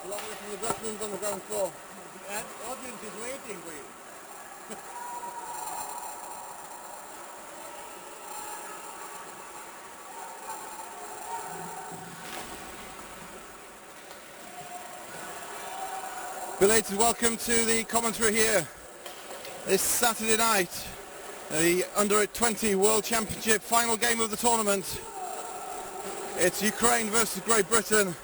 Along with the Dutchman's on the ground floor. The audience is waiting for you. Belated welcome to the commentary here this Saturday night. The Under-20 World Championship final game of the tournament. It's Ukraine versus Great Britain.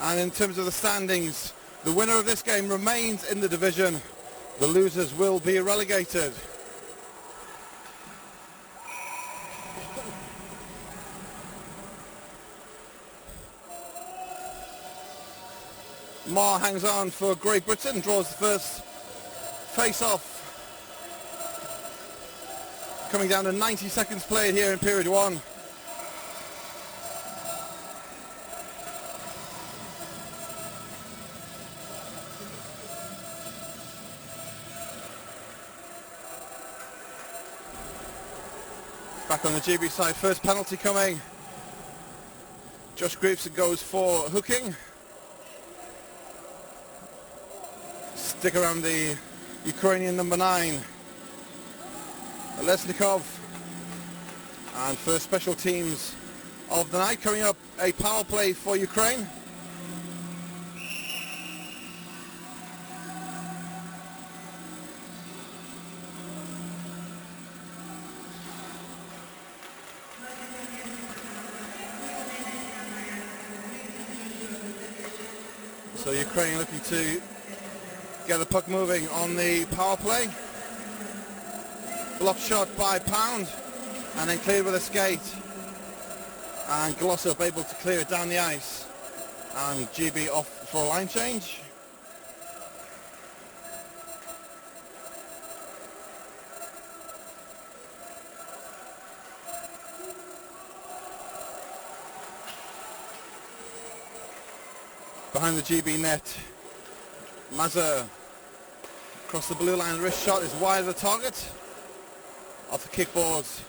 And in terms of the standings, the winner of this game remains in the division. The losers will be relegated. Marr hangs on for Great Britain, draws the first face-off. Coming down to 90 seconds played here in period one. Back on the GB side, first penalty coming. Josh Greaves goes for hooking. Stick around the Ukrainian number 9, Lesnikov. And first special teams of the night coming up, a power play for Ukraine. So Ukraine looking to get the puck moving on the power play. Block shot by Pound and then cleared with a skate. And Glossop able to clear it down the ice. And GB off for a line change. behind the GB net. Mazur across the blue line, wrist shot is wide of the target. Off the kickboards.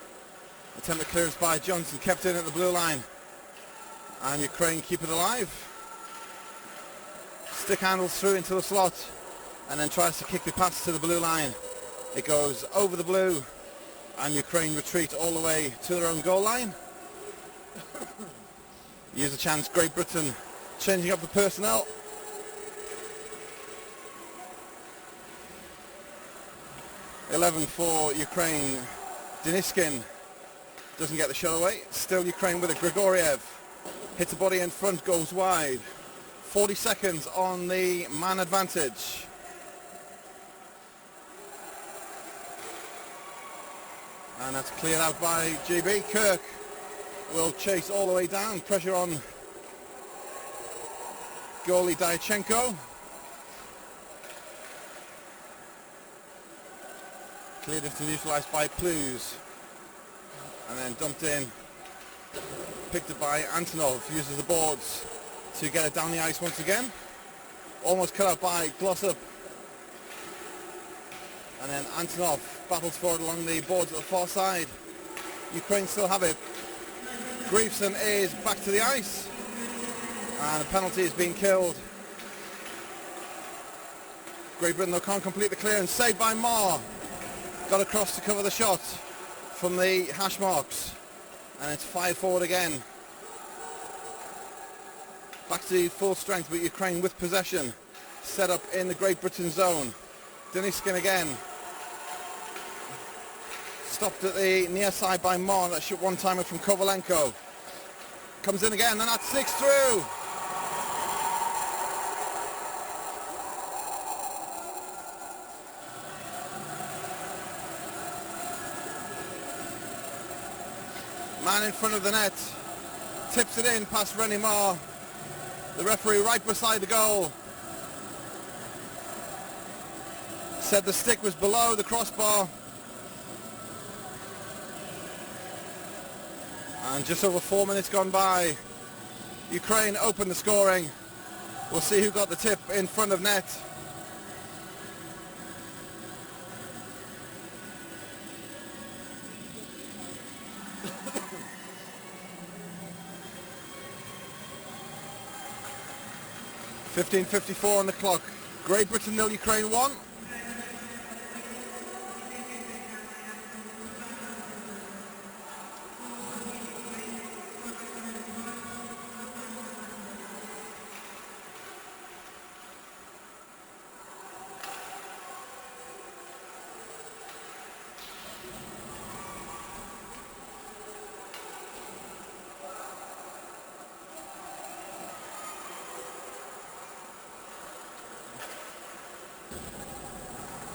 Attempted clearance by Johnson, kept in at the blue line. And Ukraine keep it alive. Stick handles through into the slot and then tries to kick the pass to the blue line. It goes over the blue and Ukraine retreat all the way to their own goal line. Use a chance, Great Britain changing up the personnel. (11) for Ukraine. Deniskin doesn't get the shot away. Still Ukraine with it. Grigoriev hits the body in front, goes wide. 40 seconds on the man advantage. And that's cleared out by GB. Kirk will chase all the way down. Pressure on goalie Dyachenko. Cleared into neutralised by Plews. And then dumped in. Picked up by Antonov. Uses the boards to get it down the ice once again. Almost cut out by Glossop. And then Antonov battles forward along the boards at the far side. Ukraine still have it. Griefson is back to the ice. And a penalty is being killed. Great Britain though can't complete the clearance. Saved by Marr. Got across to cover the shot from the hash marks. And it's 5 forward again. Back to full strength, but Ukraine with possession. Set up in the Great Britain zone. Deniskin again. Stopped at the near side by Marr. That shot one-timer from Kovalenko. Comes in again, and that sticks through. Man in front of the net. Tips it in past Rennie Marr. The referee right beside the goal said the stick was below the crossbar. And just over 4 minutes gone by. Ukraine opened the scoring. We'll see who got the tip in front of net. (15:54) on the clock. Great Britain 0, Ukraine 1.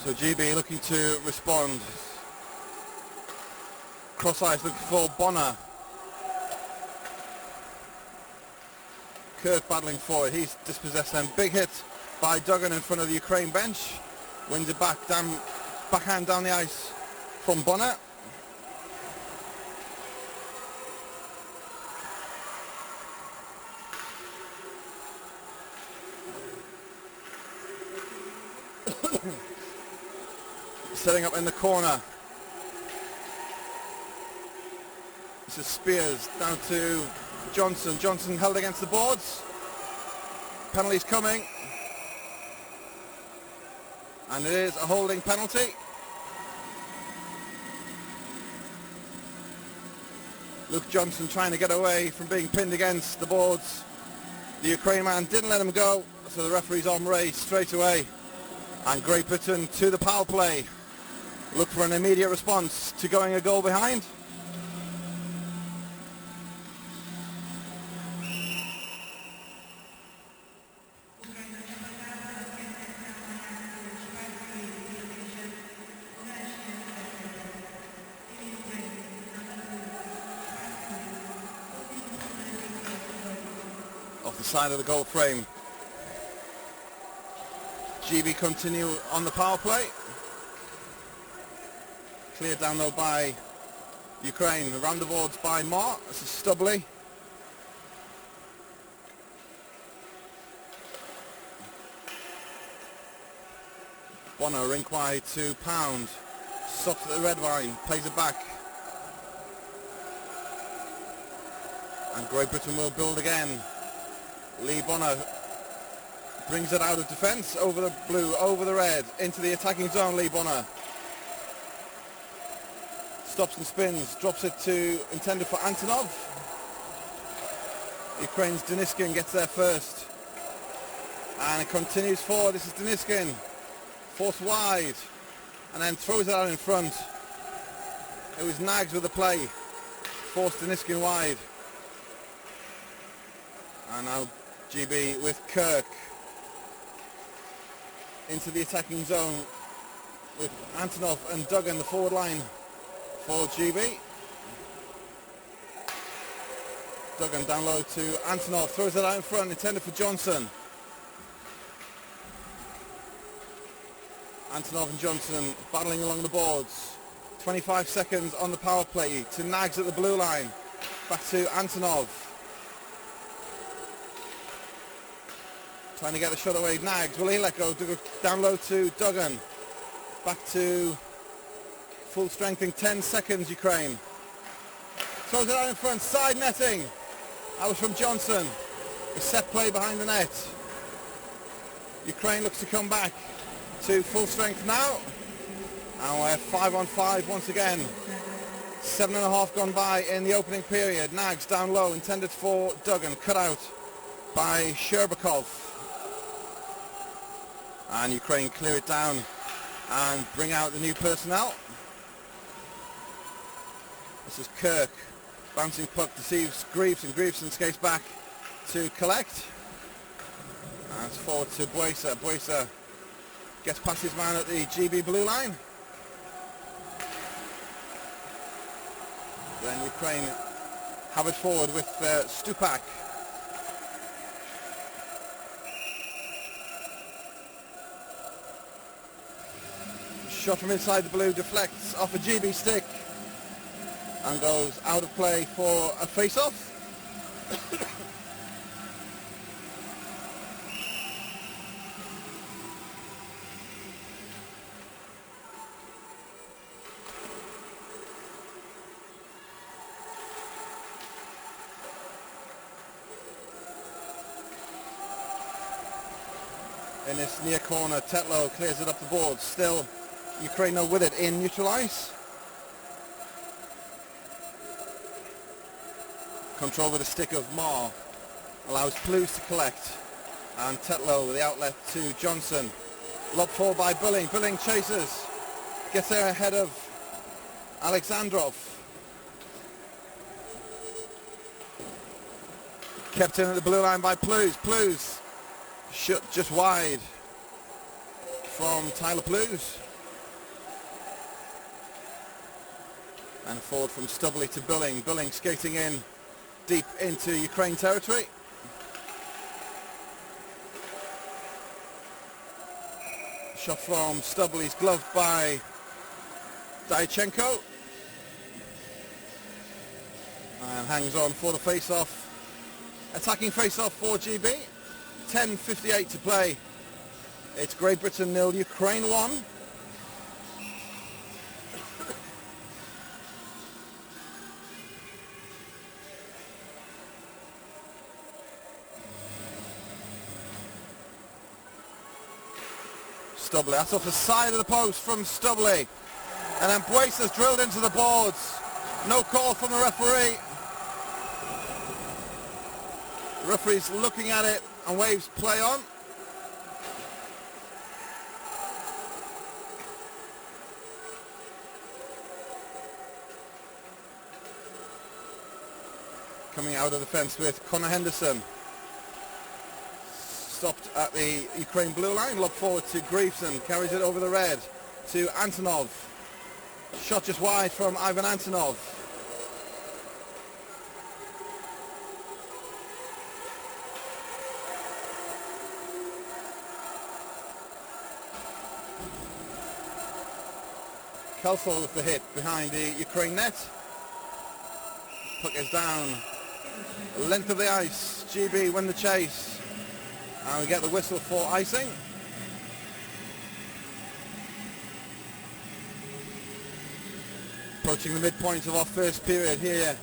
So GB looking to respond. Cross eyes looking for Bonner. Kirk battling for it. He's dispossessed them. Big hit by Duggan in front of the Ukraine bench. Wins it back, backhand down the ice from Bonner. Setting up in the corner. This is Spears down to Johnson. Johnson held against the boards. Penalty's coming. And it is a holding penalty. Luke Johnson trying to get away from being pinned against the boards. The Ukraine man didn't let him go, so the referee's arm raised straight away. And Great Britain to the power play. Look for an immediate response to going a goal behind. Off the side of the goal frame. GB continue on the power play. Cleared down though by Ukraine. Around the boards by Marr. This is Stubley. Bonner rink wide to Pound. Stops at the red line, plays it back. And Great Britain will build again. Lee Bonner brings it out of defence, over the blue, over the red, into the attacking zone. Lee Bonner stops and spins, drops it to, intended for Antonov. Ukraine's Deniskin gets there first. And it continues forward. This is Deniskin, forced wide, and then throws it out in front. It was Nags with the play, forced Deniskin wide. And now GB with Kirk into the attacking zone with Antonov and Duggan, the forward line for GB. Duggan down low to Antonov, throws it out in front, intended for Johnson. Antonov and Johnson battling along the boards. 25 seconds on the power play to Nags at the blue line. Back to Antonov. Trying to get the shot away. Nags, will he let go? Down low to Duggan. Back to full strength in 10 seconds, Ukraine. Throws it out in front, side netting. That was from Johnson. A set play behind the net. Ukraine looks to come back to full strength now. And we're 5-on-5 once again. 7.5 gone by in the opening period. Nags down low, intended for Duggan, cut out by Sherbakov. And Ukraine clear it down and bring out the new personnel. This is Kirk. Bouncing puck deceives Greaves, and Greaveson skates back to collect. And it's forward to Buesa. Buesa gets past his man at the GB blue line. Then Ukraine have it forward with Stupak. Shot from inside the blue, deflects off a GB stick and goes out of play for a face-off. In this near corner, Tetlow clears it up the board. Still Ukraine now with it in neutral ice. Control with the stick of Marr allows Plews to collect, and Tetlow with the outlet to Johnson. Lob forward by Billing. Billing chases, gets there ahead of Alexandrov. Kept in at the blue line by Plews. Plews shot just wide from Tyler Plews. And forward from Stubley to Billing. Billing skating in deep into Ukraine territory. Shot from Stubley's gloved by Dyachenko. And hangs on for the face-off. Attacking face-off for GB. 10:58 to play. It's Great Britain 0, Ukraine 1. Stubley, that's off the side of the post from Stubley. And then Buesa's drilled into the boards. No call from the referee. The referee's looking at it and waves play on. Coming out of the fence with Connor Henderson. Stopped at the Ukraine blue line, lob forward to Greaveson, carries it over the red to Antonov. Shot just wide from Ivan Antonov. Kelsall with the hit behind the Ukraine net. Puck is down. Length of the ice. GB win the chase. And we get the whistle for icing. Approaching the midpoint of our first period here.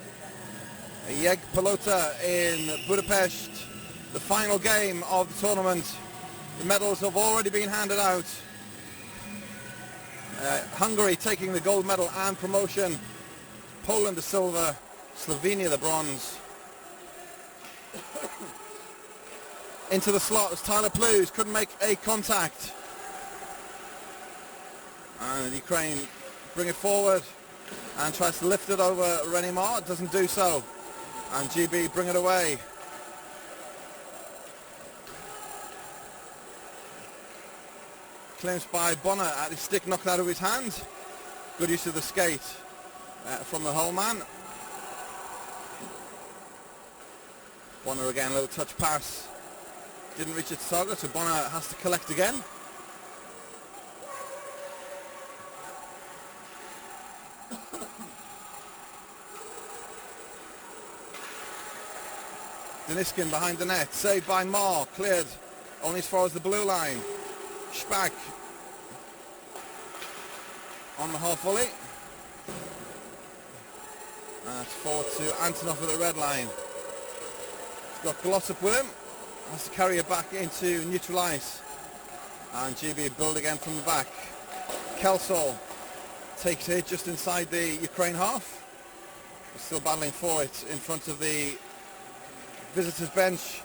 Jeg Pelota in Budapest, the final game of the tournament. The medals have already been handed out. Hungary taking the gold medal and promotion. Poland the silver, Slovenia the bronze. Into the slot as Tyler Plews couldn't make a contact. And Ukraine bring it forward and tries to lift it over Renimar, doesn't do so. And GB bring it away. Claims by Bonner at his stick knocked out of his hand. Good use of the skate from the whole man. Bonner again, a little touch pass. Didn't reach its target, so Bonner has to collect again. Deniskin behind the net, saved by Marr, cleared only as far as the blue line. Spack on the half volley. And it's forward to Antonov at the red line. He's got Glossop with him. Has to carry it back into neutral ice. And GB build again from the back. Kelsall takes it just inside the Ukraine half. He's still battling for it in front of the visitors bench.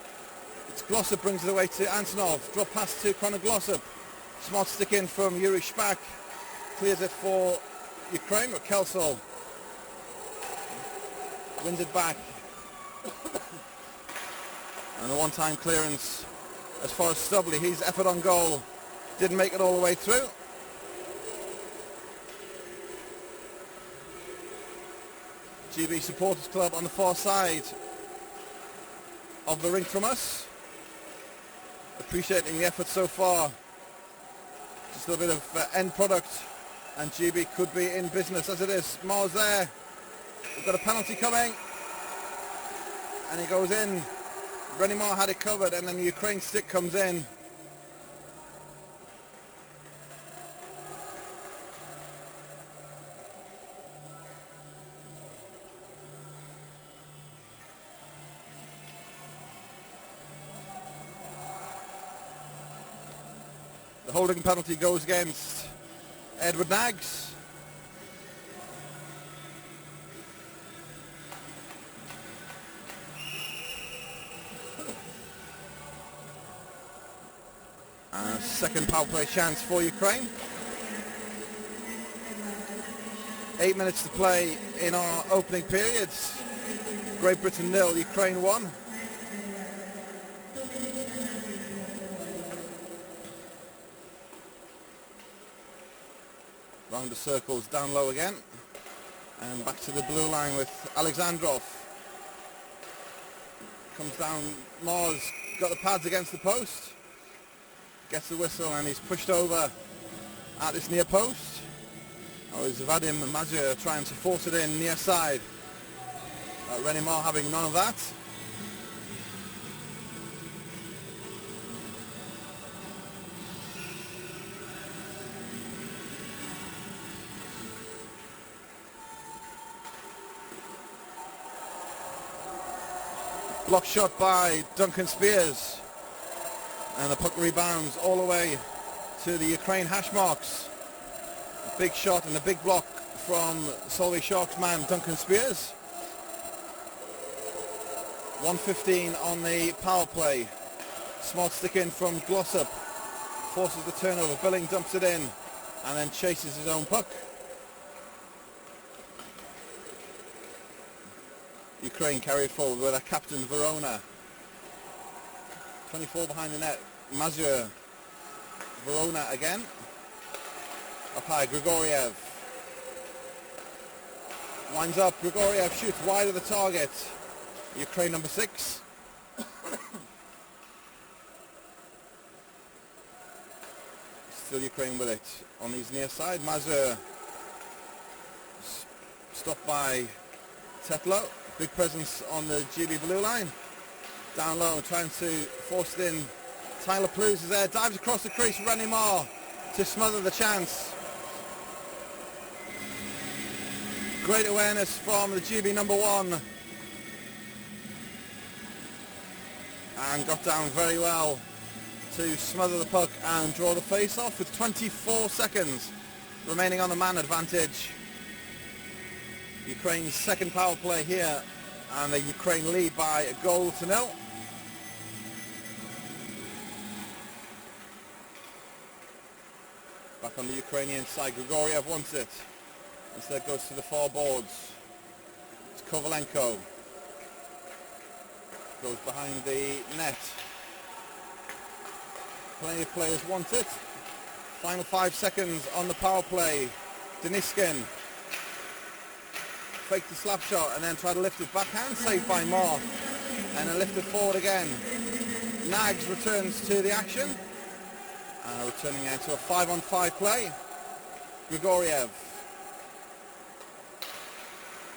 It's Glossop brings it away to Antonov. Drop pass to Conor Glossop. Smart stick in from Yuri Spack. Clears it for Ukraine, but Kelsall wins it back. And a one-time clearance as far as Stubley. He's effort on goal. Didn't make it all the way through. GB Supporters Club on the far side of the rink from us. Appreciating the effort so far. Just a little bit of end product and GB could be in business as it is. Marr's there. We've got a penalty coming. And he goes in. Renimar had it covered and then the Ukraine stick comes in. The holding penalty goes against Edward Nags. And second power play chance for Ukraine. 8 minutes to play in our opening periods. Great Britain 0, Ukraine 1. Round the circles, down low again. And back to the blue line with Alexandrov. Comes down, Marr's got the pads against the post. Gets the whistle and he's pushed over at this near post. Oh, it's Vadim Mazur trying to force it in near side. Renimar having none of that. Block shot by Duncan Spears. And the puck rebounds all the way to the Ukraine hash marks. A big shot and a big block from Solvay Sharks man Duncan Spears. 1:15 on the power play. Smart stick in from Glossop. Forces the turnover. Billing dumps it in and then chases his own puck. Ukraine carried forward with a captain Verona. 24 behind the net. Mazur. Verona again. Up high, Grigoriev. Winds up, Grigoriev shoots wide of the target. Ukraine number 6. Still Ukraine with it. On his near side, Mazur. Stopped by Tetlow. Big presence on the GB blue line. Down low, trying to force it in. Tyler Plews is there, dives across the crease, Renimar to smother the chance. Great awareness from the GB number 1. And got down very well to smother the puck and draw the face off with 24 seconds remaining on the man advantage. Ukraine's second power play here, and the Ukraine lead by a goal to nil. Back on the Ukrainian side, Grigoriev wants it. Instead goes to the far boards. It's Kovalenko. Goes behind the net. Plenty of players want it. Final 5 seconds on the power play. Deniskin faked the slap shot and then tried to lift it backhand, saved by Moore. And then lifted forward again. Nags returns to the action. Returning now to a 5-on-5 play. Grigoriev.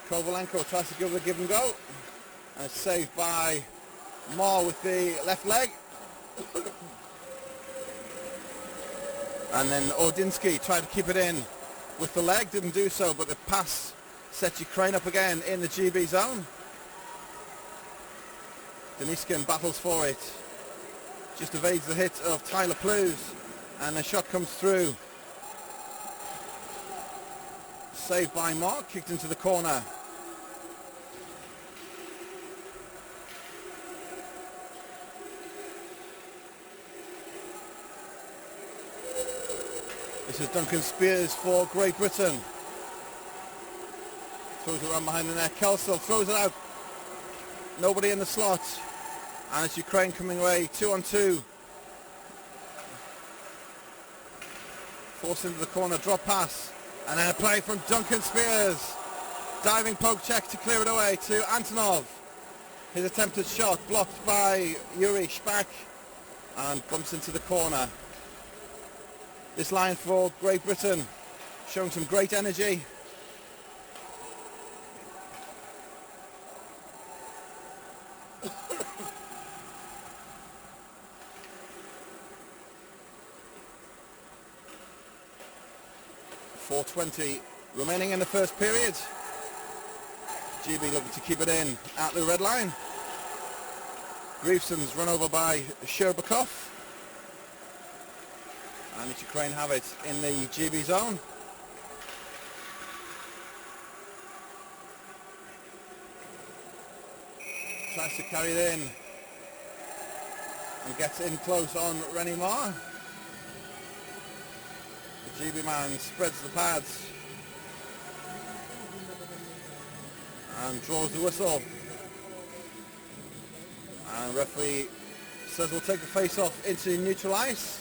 Kovalenko tries to give it a give and go. And it's saved by Moore with the left leg. And then Ordinsky tried to keep it in with the leg, didn't do so, but the pass sets Ukraine up again in the GB zone. Deniskin battles for it. Just evades the hit of Tyler Plews, and the shot comes through. Saved by Mark, kicked into the corner. This is Duncan Spears for Great Britain. Throws it around behind the net. Kelsel throws it out. Nobody in the slot. And it's Ukraine coming away 2-on-2. Forced into the corner, drop pass. And then a play from Duncan Spears. Diving poke check to clear it away to Antonov. His attempted shot blocked by Yuri Shpak and bumps into the corner. This line for Great Britain showing some great energy. .420 remaining in the first period. GB looking to keep it in at the red line. Griefson's run over by Sherbakov. And it's Ukraine have it in the GB zone. Tries to carry it in and gets in close on Rennie Moore. The GB man spreads the pads and draws the whistle. And referee says we'll take the face off into neutral ice.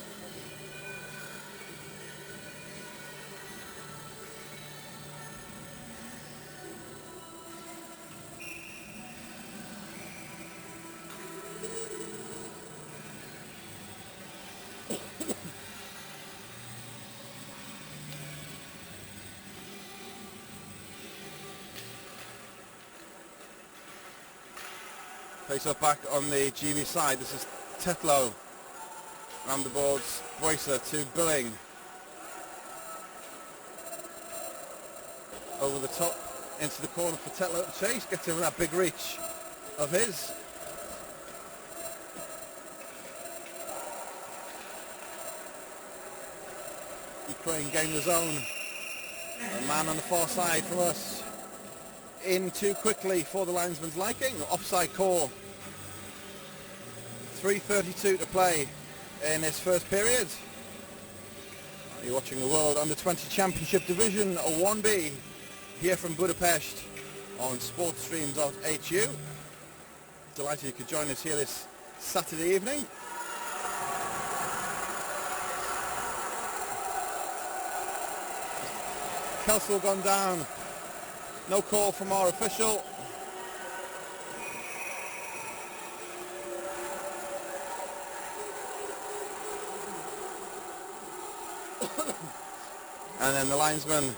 Face off back on the GB side. This is Tetlow. Around the boards, Boycer to Billing. Over the top, into the corner for Tetlow to chase. Gets him that big reach of his. Ukraine gain the zone. A man on the far side from us. In too quickly for the linesman's liking. Offside call. 3:32 to play in this first period. You're watching the World Under-20 Championship Division 1B here from Budapest on sportstream.hu. Delighted you could join us here this Saturday evening. Kelsel gone down. No call from our official. And then the linesmen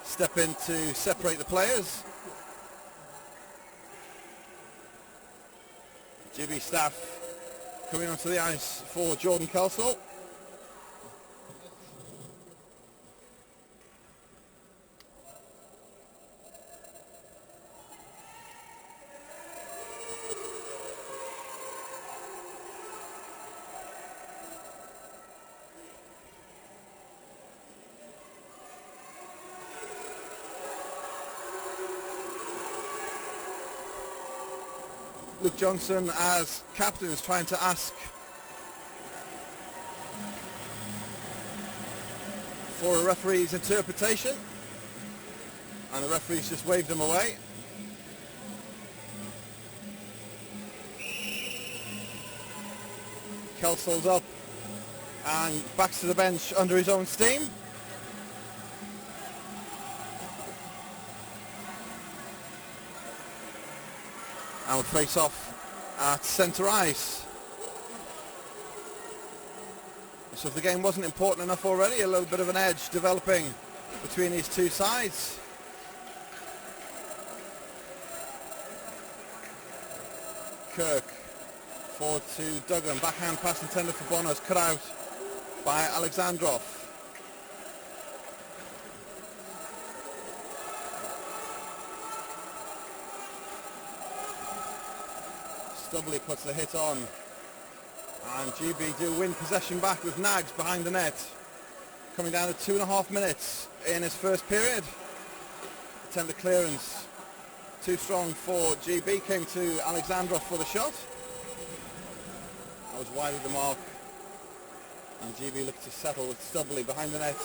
step in to separate the players. GB staff coming onto the ice for Jordan Kelsel. Luke Johnson as captain is trying to ask for a referee's interpretation, and the referee's just waved them away. Kelso's up and backs to the bench under his own steam. And we'll face off at centre ice. So if the game wasn't important enough already, a little bit of an edge developing between these two sides. Kirk forward to Duggan, backhand pass intended for Bonos, cut out by Alexandrov. Stubbly puts the hit on, and GB do win possession back with Nags behind the net. Coming down to 2.5 minutes in his first period. Attempt the clearance. Too strong for GB, came to Alexandrov for the shot. That was wide of the mark. And GB looks to settle with Stubbly behind the net.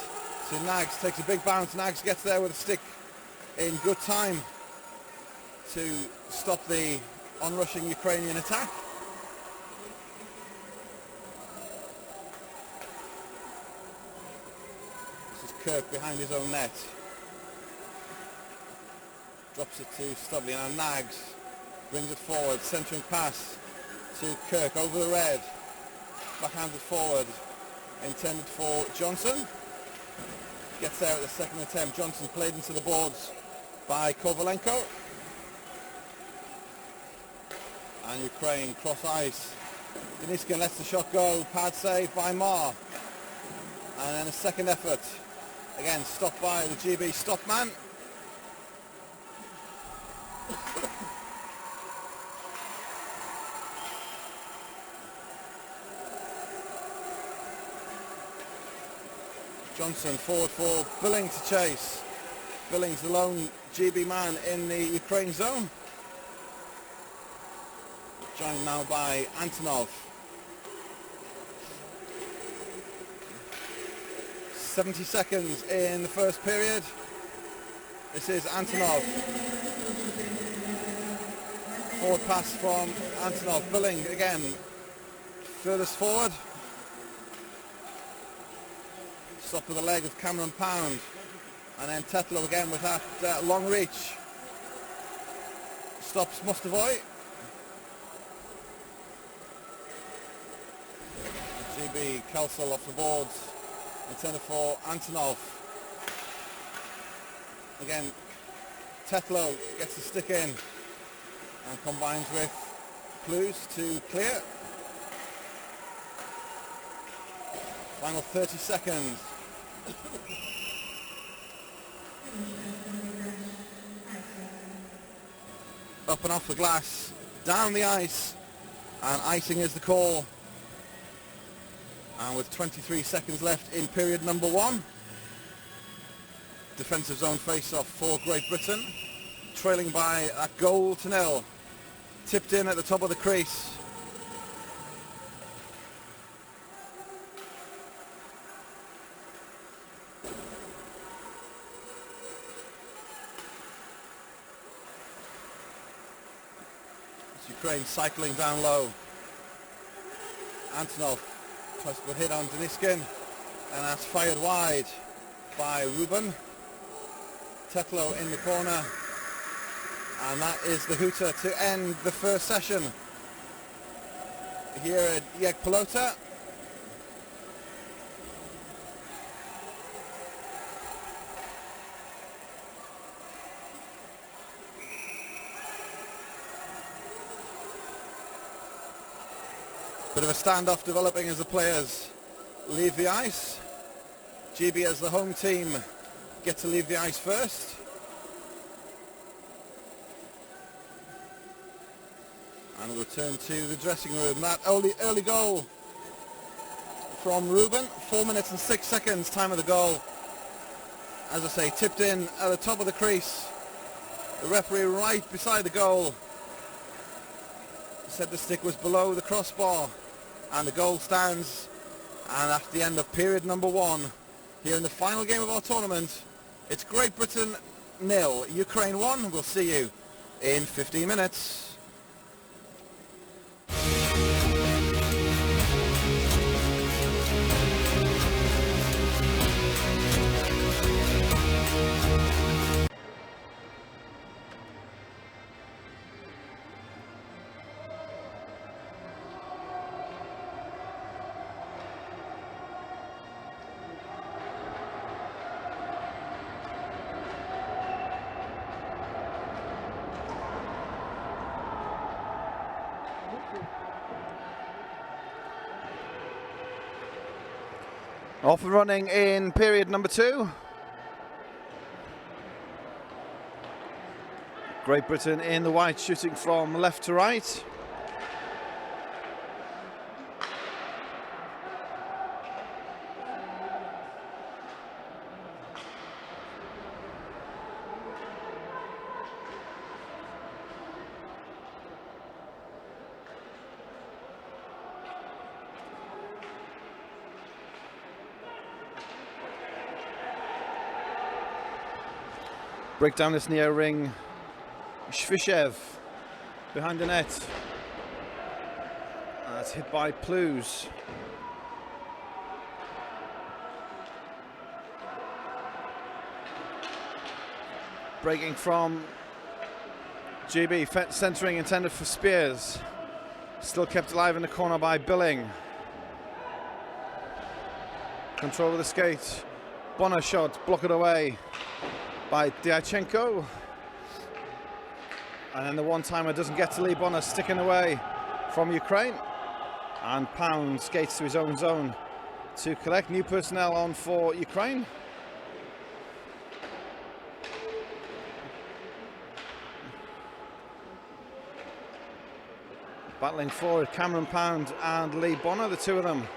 So Nags takes a big bounce. Nags gets there with a stick in good time to stop the onrushing Ukrainian attack. This is Kirk behind his own net. Drops it to Stubbly, and now Nags brings it forward, centering pass to Kirk over the red. Backhanded forward, intended for Johnson. Gets there at the second attempt. Johnson played into the boards by Kovalenko. And Ukraine cross ice. Deniskin lets the shot go. Pad save by Marr. And then a second effort. Again stopped by the GB stop man. Johnson forward for Billing to chase. Billing's the lone GB man in the Ukraine zone. Joined now by Antonov. 70 seconds in the first period. This is Antonov. Forward pass from Antonov. Billing again furthest forward. Stop with the leg of Cameron Pound. And then Tetlow again with that long reach. Stops Mostovoy. GB Kelsel off the boards. Intended for Antonov. Again, Tetlow gets the stick in and combines with Clues to clear. Final 30 seconds. Up and off the glass, down the ice, and icing is the call. And with 23 seconds left in period number 1, defensive zone face-off for Great Britain, trailing by a goal to nil. Tipped in at the top of the crease. Ukraine cycling down low. Antonov tries to put a hit on Deniskin, and that's fired wide by Ruben. Tetlow in the corner, and that is the hooter to end the first session here at Yeg Pelota. Bit of a standoff developing as the players leave the ice. GB as the home team get to leave the ice first. And we'll return to the dressing room. That early goal from Ruben, 4 minutes and 6 seconds time of the goal. As I say, tipped in at the top of the crease. The referee right beside the goal. said the stick was below the crossbar, and the goal stands. And at the end of period number 1, here in the final game of our tournament, it's Great Britain 0, Ukraine 1. We'll see you in 15 minutes. Off and running in period number 2. Great Britain in the white, shooting from left to right. Break down this near ring. Shvishev behind the net. That's hit by Plews. Breaking from GB, centering intended for Spears. Still kept alive in the corner by Billing. Control of the skate. Bonner shot, block it away by Dyachenko. And then the one-timer doesn't get to Lee Bonner, sticking away from Ukraine. And Pound skates to his own zone to collect. New personnel on for Ukraine. Battling forward, Cameron Pound and Lee Bonner, the two of them.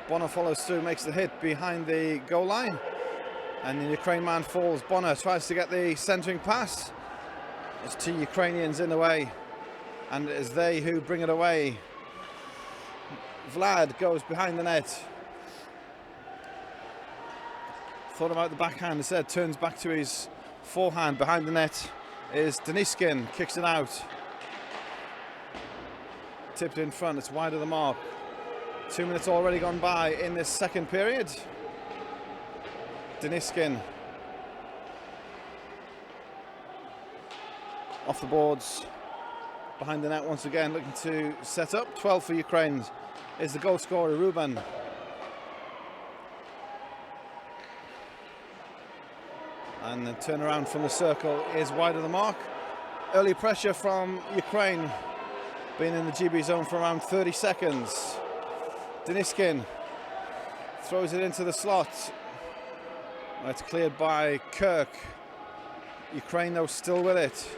Bonner follows through, makes the hit behind the goal line. And the Ukraine man falls. Bonner tries to get the centering pass. There's two Ukrainians in the way, and it is they who bring it away. Vlad goes behind the net. Thought about the backhand instead, turns back to his forehand. Behind the net is Deniskin, kicks it out. Tipped in front, it's wide of the mark. 2 minutes already gone by in this second period. Deniskin off the boards, behind the net once again, looking to set up. 12 for Ukraine is the goal scorer, Ruben. And the turnaround from the circle is wide of the mark. Early pressure from Ukraine, being in the GB zone for around 30 seconds. Deniskin throws it into the slot. It's cleared by Kirk. Ukraine though still with it.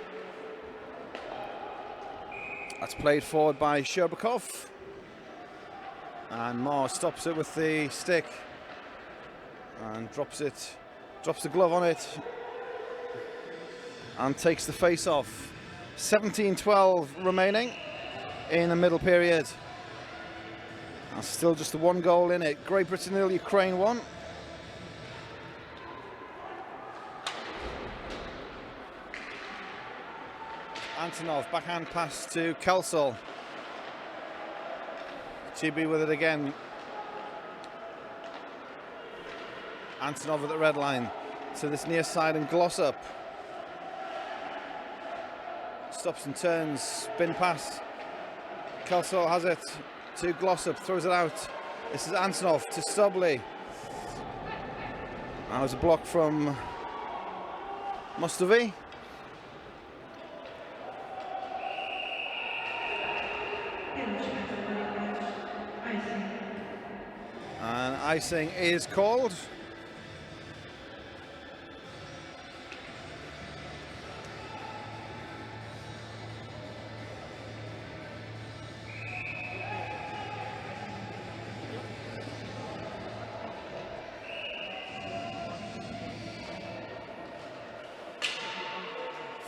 That's played forward by Sherbakov. And Marr stops it with the stick and drops the glove on it and takes the face off. 17-12 remaining in the middle period. And still just the one goal in it. Great Britain 0, Ukraine 1. Antonov, backhand pass to Kelsall. GB with it again. Antonov at the red line to this near side and Glossop. Stops and turns, spin pass. Kelsall has it to Glossop, throws it out. This is Antonov to Stubley. That was a block from Mustavi. And icing is called.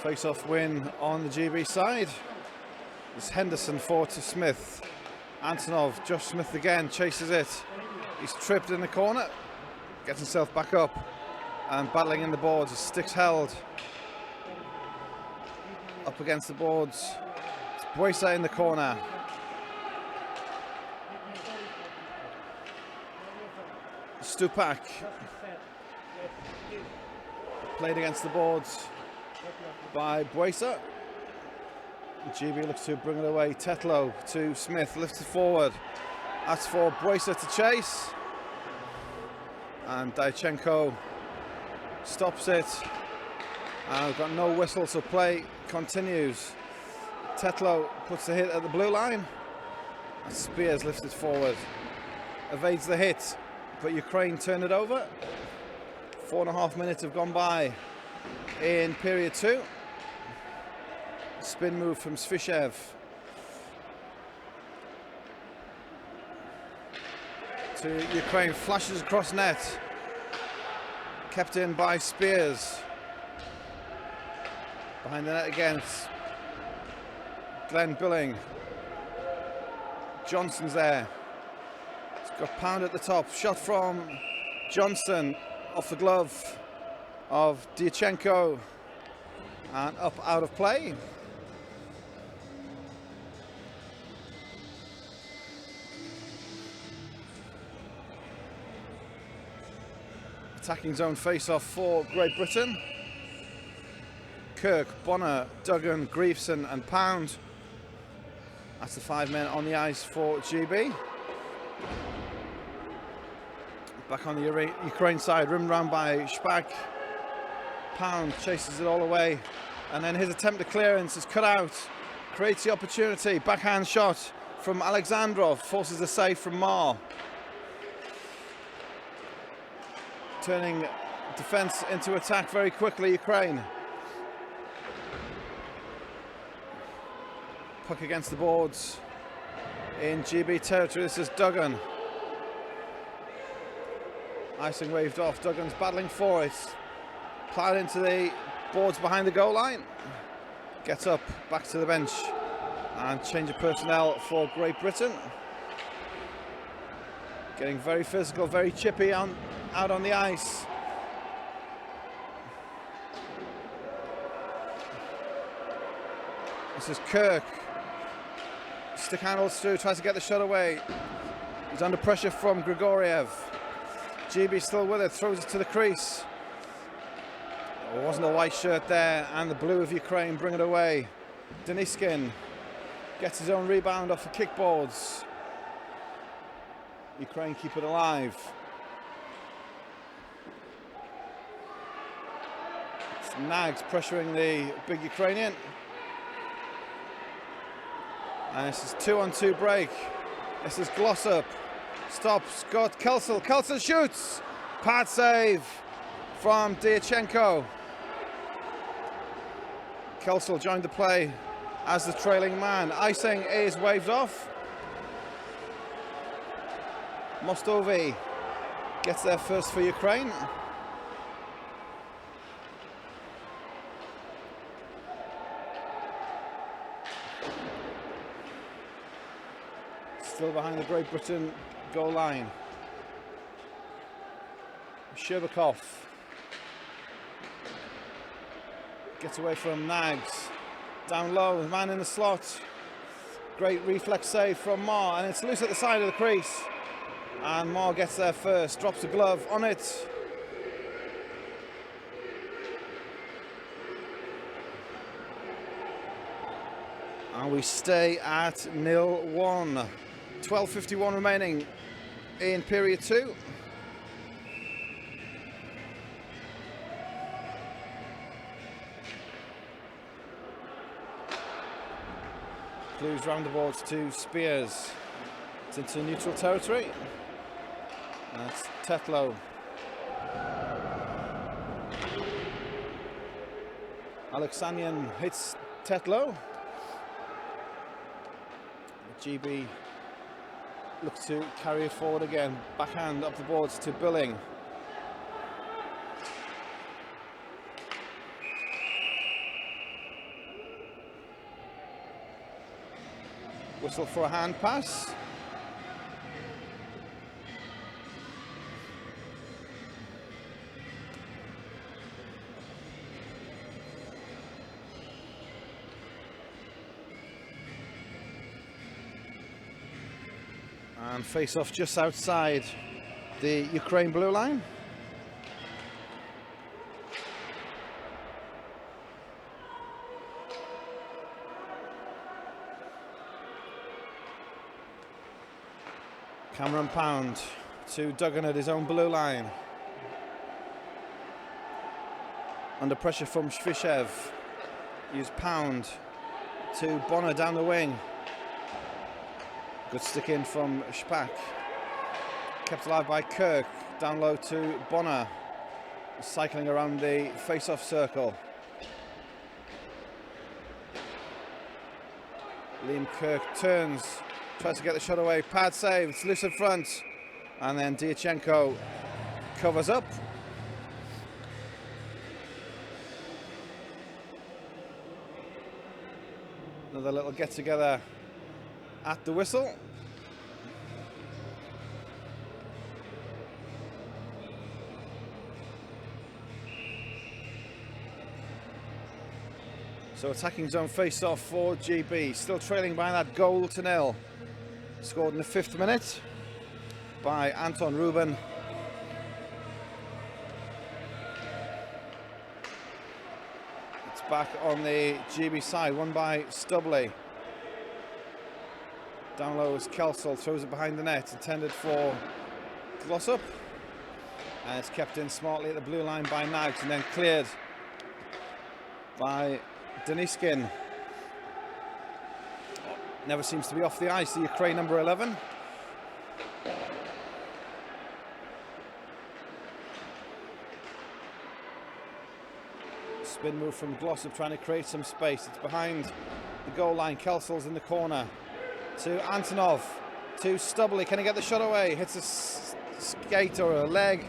Face-off win on the GB side. It's Henderson forward to Smith. Antonov, Josh Smith again, chases it. He's tripped in the corner, gets himself back up and battling in the boards. His stick's held up against the boards. It's Boysa in the corner. Stupak played against the boards by Boysa. GB looks to bring it away. Tetlow to Smith, lifts it forward. That's for Boysa to chase. And Dyachenko stops it. And we've got no whistle, so play continues. Tetlow puts the hit at the blue line. And Spears lifts it forward. Evades the hit, but Ukraine turn it over. 4.5 minutes have gone by in period 2. Spin move from Svishev. To Ukraine, flashes across net. Kept in by Spears. Behind the net again, it's Glenn Billing. Johnson's there. It's got Pound at the top. Shot from Johnson off the glove of Dyachenko and up out of play. Attacking zone face-off for Great Britain. Kirk, Bonner, Duggan, Griefson and Pound. That's the 5 men on the ice for GB. Back on the Ukraine side, rimmed round by Shpak. Pound chases it all away. And then his attempt at clearance is cut out. Creates the opportunity. Backhand shot from Alexandrov. Forces a save from Marr. Turning defense into attack very quickly, Ukraine. Puck against the boards in GB territory. This is Duggan. Icing waved off. Duggan's battling for it. Plowed into the boards behind the goal line. Gets up, back to the bench. And change of personnel for Great Britain. Getting very physical, very chippy out on the ice. This is Kirk. Stick handles through, tries to get the shot away. He's under pressure from Grigoriev. GB still with it, throws it to the crease. There wasn't a white shirt there, and the blue of Ukraine bring it away. Deniskin gets his own rebound off the kickboards. Ukraine keep it alive. It's Nags pressuring the big Ukrainian. And this is 2-on-2 break. This is Glossop. Stops, got Kelsel. Kelsel shoots. Pad save from Dyachenko. Kelsel joined the play as the trailing man. Icing is waved off. Mostovi gets there first for Ukraine. Still behind the Great Britain goal line. Sherbakov gets away from Nags. Down low, the man in the slot. Great reflex save from Marr, and it's loose at the side of the crease. And Marr gets there first, drops a glove on it. And we stay at 0-1. 12:51 remaining in period 2. Blues round the boards to Spears. It's into neutral territory. That's Tetlow. Alexanian hits Tetlow. GB looks to carry it forward again. Backhand up the boards to Billing. Whistle for a hand pass. And face off just outside the Ukraine blue line. Cameron Pound to Duggan at his own blue line. Under pressure from Shvishev. Use Pound to Bonner down the wing. Good stick in from Spack. Kept alive by Kirk. Down low to Bonner. Cycling around the face-off circle. Liam Kirk turns. Tries to get the shot away. Pad save. It's loose in front. And then Diachenko covers up. Another little get together at the whistle. So attacking zone face-off for GB, still trailing by that goal to nil. Scored in the 5th minute by Anton Ruben. It's back on the GB side, won by Stubley. Down low is Kelsall, throws it behind the net, intended for Glossop. And it's kept in smartly at the blue line by Nags and then cleared by Deniskin. Never seems to be off the ice, the Ukraine number 11. Spin move from Glossop, trying to create some space. It's behind the goal line. Kelsall's in the corner. To Antonov, to Stubley. Can he get the shot away? Hits a skate or a leg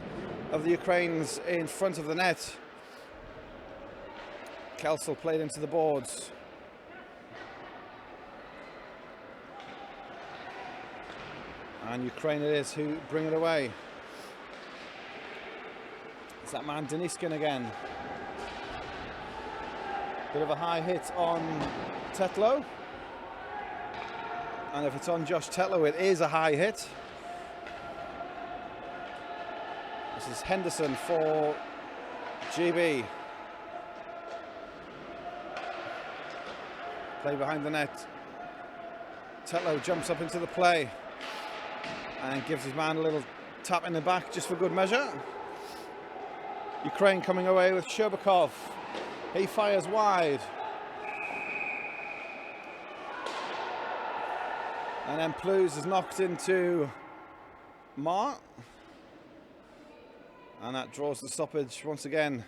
of the Ukrainians in front of the net. Kelsall played into the boards. And Ukraine it is who bring it away. It's that man Deniskin again. Bit of a high hit on Tetlow. And if it's on Josh Tetlow, it is a high hit. This is Henderson for GB. Play behind the net. Tetlow jumps up into the play and gives his man a little tap in the back just for good measure. Ukraine coming away with Sherbakov. He fires wide. And then Plews is knocked into Mar. And that draws the stoppage once again.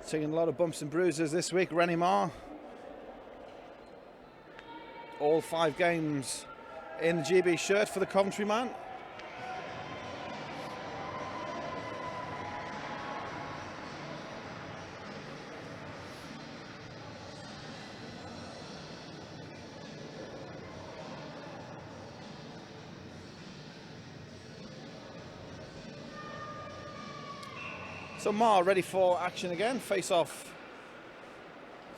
Taking a lot of bumps and bruises this week, Rennie Mar. All 5 games in the GB shirt for the Coventry man. So Mar ready for action again, face off.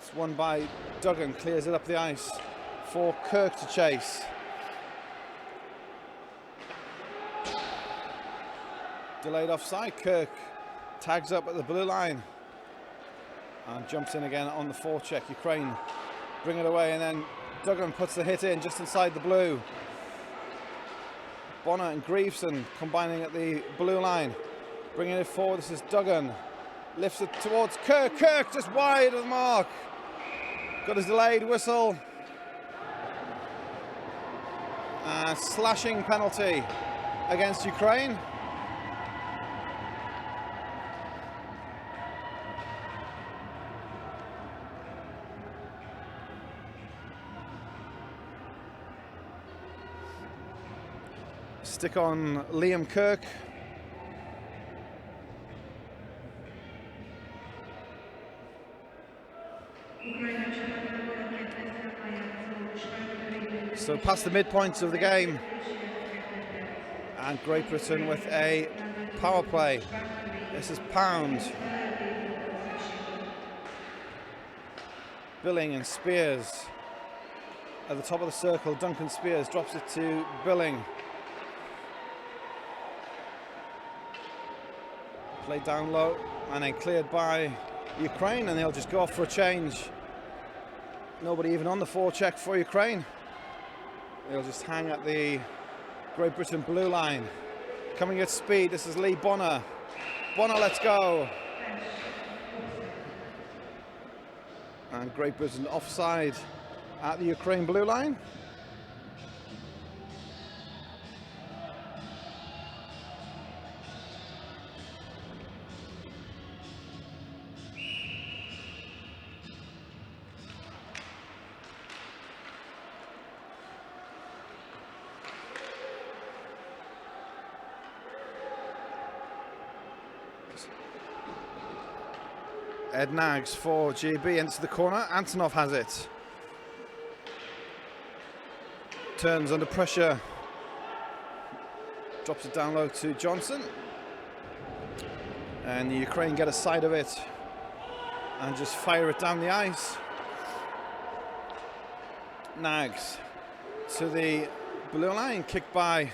It's won by Duggan, clears it up the ice for Kirk to chase. Delayed offside, Kirk tags up at the blue line and jumps in again on the forecheck. Ukraine bring it away and then Duggan puts the hit in just inside the blue. Bonner and Greaveson combining at the blue line. Bringing it forward, this is Duggan. Lifts it towards Kirk. Kirk just wide of the mark. Got his delayed whistle. Slashing penalty against Ukraine. Stick on Liam Kirk. So past the midpoint of the game, and Great Britain with a power play. This is Pound, Billing and Spears at the top of the circle. Duncan Spears drops it to Billing. Played down low and then cleared by Ukraine, and they'll just go off for a change. Nobody even on the forecheck for Ukraine. They'll just hang at the Great Britain blue line. Coming at speed, this is Lee Bonner. Bonner, let's go. And Great Britain offside at the Ukraine blue line. Ed Nags for GB into the corner. Antonov has it. Turns under pressure. Drops it down low to Johnson. And the Ukraine get a side of it and just fire it down the ice. Nags to the blue line, kicked by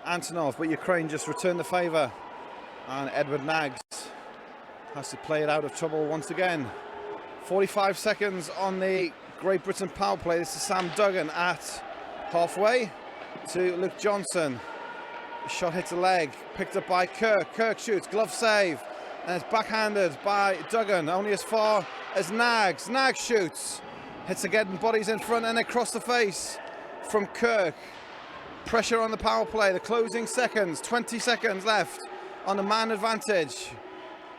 Antonov, but Ukraine just returned the favour. And Edward Nags has to play it out of trouble once again. 45 seconds on the Great Britain power play. This is Sam Duggan at halfway to Luke Johnson. The shot hits a leg, picked up by Kirk. Kirk shoots, glove save, and it's backhanded by Duggan, only as far as Nags. Nags shoots, hits again, bodies in front, and across the face from Kirk. Pressure on the power play, the closing seconds, 20 seconds left on the man advantage.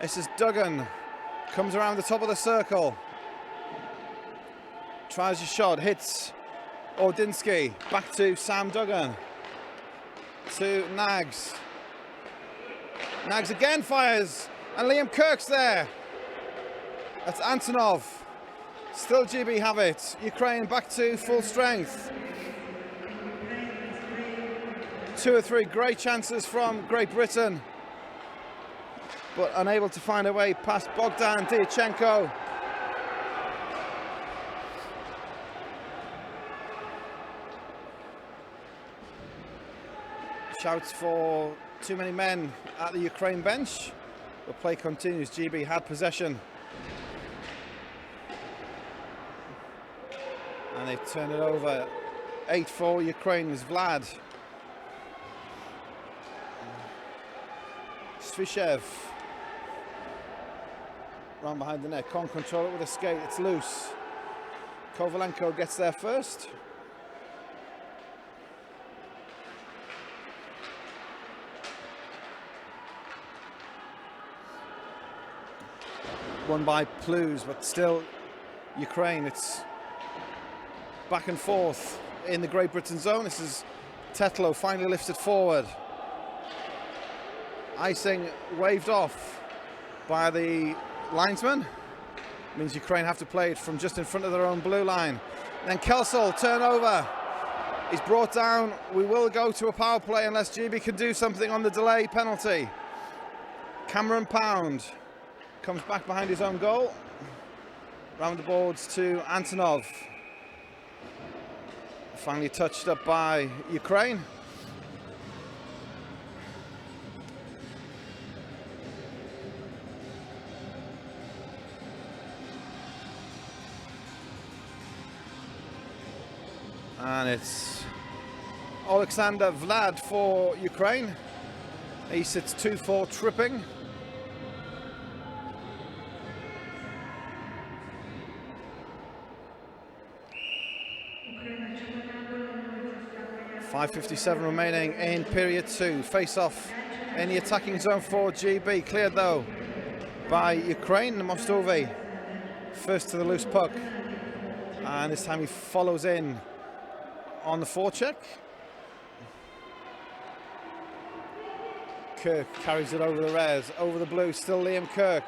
This is Duggan, comes around the top of the circle, tries a shot, hits Ordinsky, back to Sam Duggan, to Nags. Nags again fires, and Liam Kirk's there. That's Antonov. Still GB have it. Ukraine back to full strength. 2 or 3 great chances from Great Britain, but unable to find a way past Bogdan Diachenko. Shouts for too many men at the Ukraine bench. The play continues. GB had possession. And they turn it over. 8 for Ukraine's Vlad. Svishev. Round behind the net. Can't control it with a skate. It's loose. Kovalenko gets there first. Won by Plews, but still Ukraine. It's back and forth in the Great Britain zone. This is Tetlow finally lifted forward. Icing waved off by the linesman. Means Ukraine have to play it from just in front of their own blue line. Then Kelsall, turnover. He's brought down. We will go to a power play unless GB can do something on the delay penalty. Cameron Pound comes back behind his own goal. Round the boards to Antonov. Finally touched up by Ukraine. And it's Alexander Vlad for Ukraine. He sits 2-4 tripping. .5:57 remaining in period 2. Face off in the attacking zone for GB. Cleared though by Ukraine. Mostovi first to the loose puck. And this time he follows in on the forecheck. Kirk carries it over the res, over the blue, still Liam Kirk.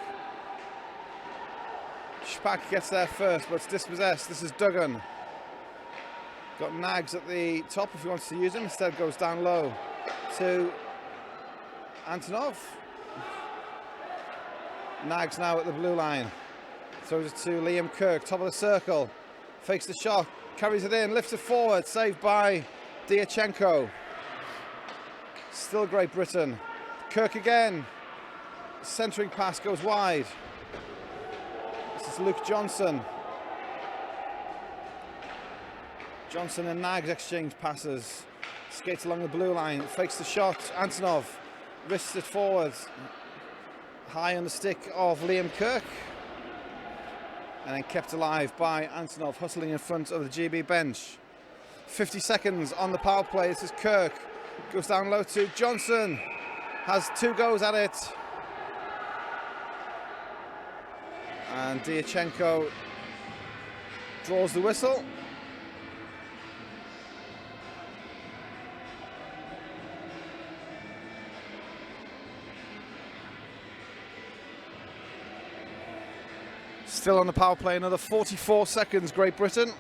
Shpak gets there first, but it's dispossessed. This is Duggan. Got Nags at the top if he wants to use him. Instead goes down low to Antonov. Nags now at the blue line. Throws it to Liam Kirk, top of the circle. Fakes the shot, carries it in, lifts it forward. Saved by Diachenko. Still Great Britain. Kirk again. Centering pass goes wide. This is Luke Johnson. Johnson and Nags exchange passes. Skates along the blue line, fakes the shot. Antonov wrists it forwards. High on the stick of Liam Kirk. And then kept alive by Antonov, hustling in front of the GB bench. 50 seconds on the power play. This is Kirk. Goes down low to Johnson. Has 2 goes at it. And Diachenko draws the whistle. Still on the power play, another 44 seconds, Great Britain.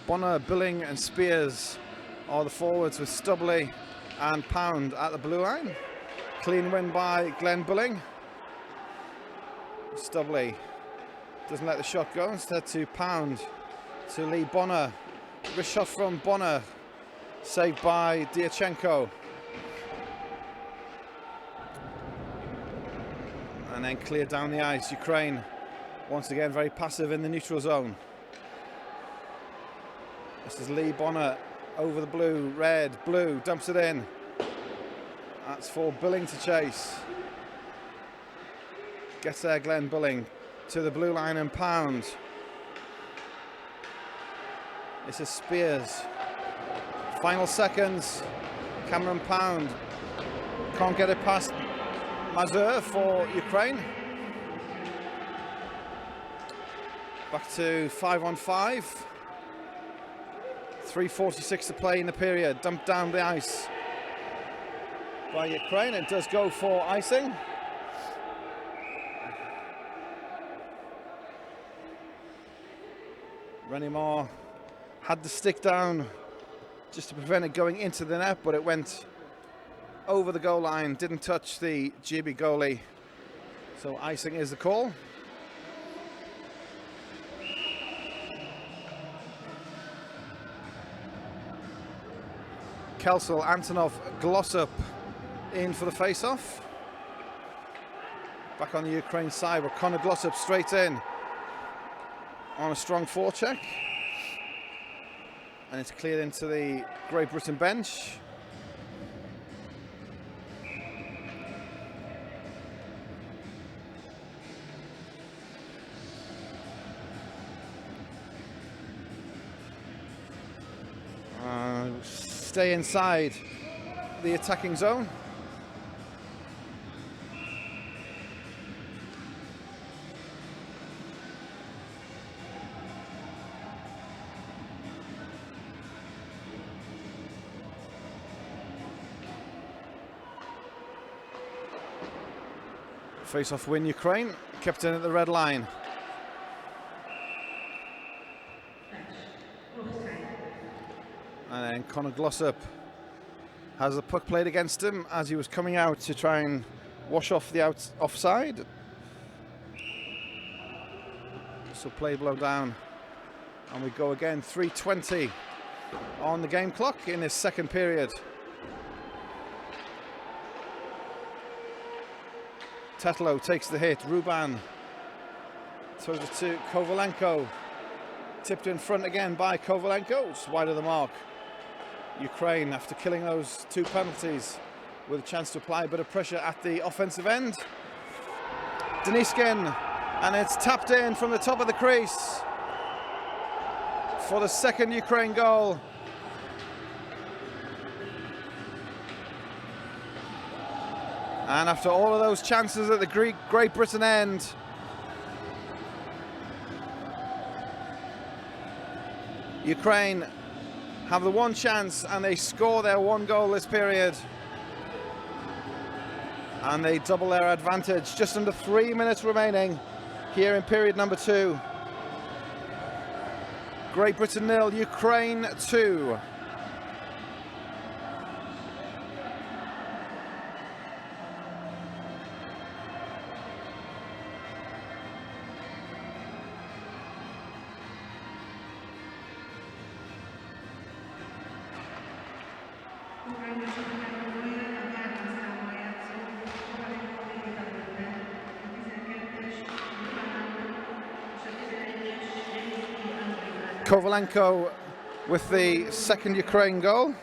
Bonner, Billing and Spears are the forwards with Stubley and Pound at the blue line. Clean win by Glenn Billing. Stubley doesn't let the shot go, instead to Pound, to Lee Bonner. Wrist shot from Bonner, saved by Diachenko. And then cleared down the ice. Ukraine once again very passive in the neutral zone. This is Lee Bonner over the blue, red, blue, dumps it in. That's for Billing to chase. Gets there Glenn Billing to the blue line and Pound. This is Spears. Final seconds. Cameron Pound can't get it past Mazur for Ukraine. Back to 5-on-5. 3:46 to play in the period. Dumped down the ice by Ukraine. It does go for icing. Renimar had the stick down just to prevent it going into the net, but it went over the goal line, didn't touch the GB goalie. So icing is the call. Kelsel, Antonov, Glossop in for the face-off. Back on the Ukraine side with Connor Glossop straight in on a strong forecheck. And it's cleared into the Great Britain bench. Stay inside the attacking zone. Face-off win Ukraine, kept in at the red line. And then Connor Glossop has the puck played against him as he was coming out to try and wash off the offside. So play blown down. And we go again, 3:20 on the game clock in this second period. Tetlow takes the hit. Ruban throws it to Kovalenko. Tipped in front again by Kovalenko. Just wide of the mark. Ukraine, after killing those 2 penalties, with a chance to apply a bit of pressure at the offensive end. Deniskin, and it's tapped in from the top of the crease for the second Ukraine goal. And after all of those chances at the Great Britain end, Ukraine have the one chance, and they score their one goal this period. And they double their advantage. Just under 3 minutes remaining here in period number 2. Great Britain 0, Ukraine 2. Kovalenko with the second Ukraine goal.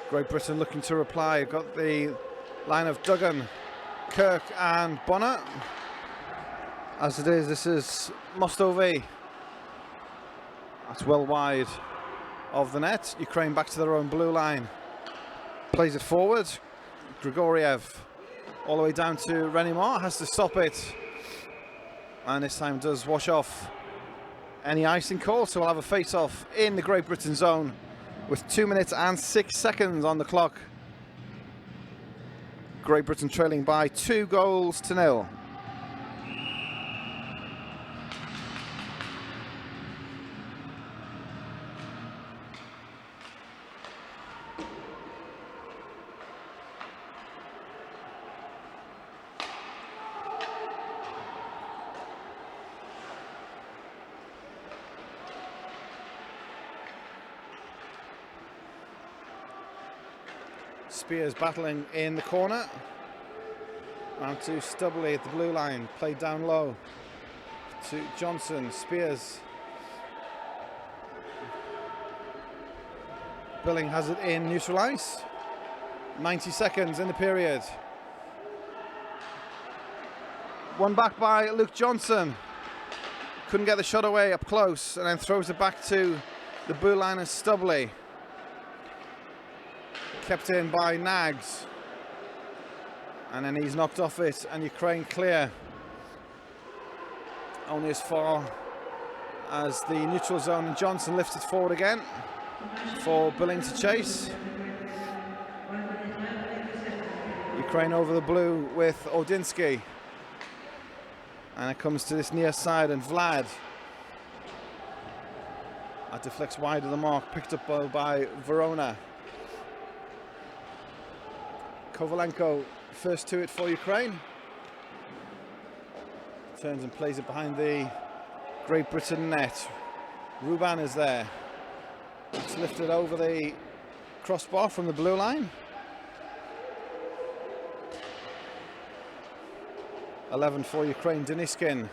Great Britain looking to reply. Got the line of Duggan, Kirk and Bonner. As it is, this is Mostovi. That's well wide of the net. Ukraine back to their own blue line. Plays it forward. Grigoriev all the way down to Renimar. Has to stop it. And this time does wash off any icing call. So we'll have a face-off in the Great Britain zone with 2 minutes and 6 seconds on the clock. Great Britain trailing by 2-0. Spears battling in the corner. Round to Stubley at the blue line. Played down low to Johnson. Spears. Billing has it in neutral ice. 90 seconds in the period. One back by Luke Johnson. Couldn't get the shot away up close, and then throws it back to the blue line of Stubley. Kept in by Nags, and then he's knocked off it, and Ukraine clear. Only as far as the neutral zone, and Johnson lifts it forward again for Billing to chase. Ukraine over the blue with Odinsky, and it comes to this near side, and Vlad that deflects wide of the mark, picked up by Verona. Kovalenko first to it for Ukraine. Turns and plays it behind the Great Britain net. Ruban is there. It's lifted over the crossbar from the blue line. 11 for Ukraine, Deniskin.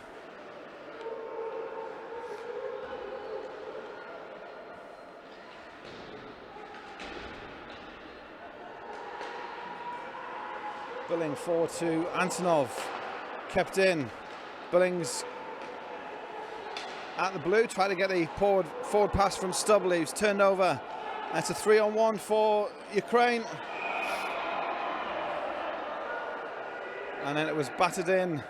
Billing forward to Antonov, kept in. Billing's at the blue, trying to get a forward pass from Stubley, who's turned over. That's a 3-on-1 for Ukraine. And then it was battered in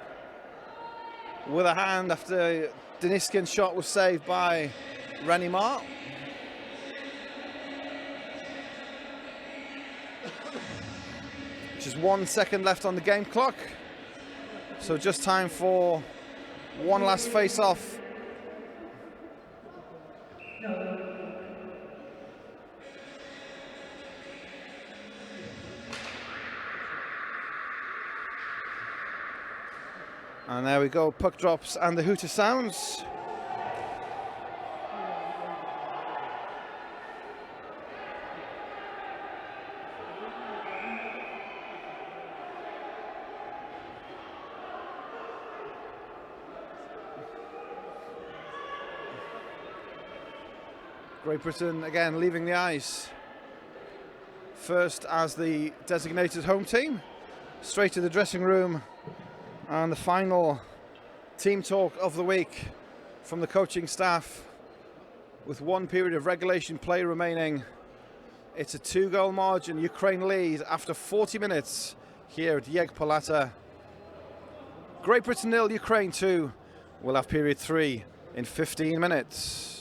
with a hand after Deniskin's shot was saved by Renimar. Just 1 second left on the game clock, so just time for one last face-off. And there we go, puck drops and the hooter sounds. Great Britain again leaving the ice. First as the designated home team, straight to the dressing room, and the final team talk of the week from the coaching staff, with one period of regulation play remaining It's a 2-goal margin. Ukraine lead after 40 minutes here at Yegpalata. Great Britain 0, Ukraine 2. We'll have period 3 in 15 minutes.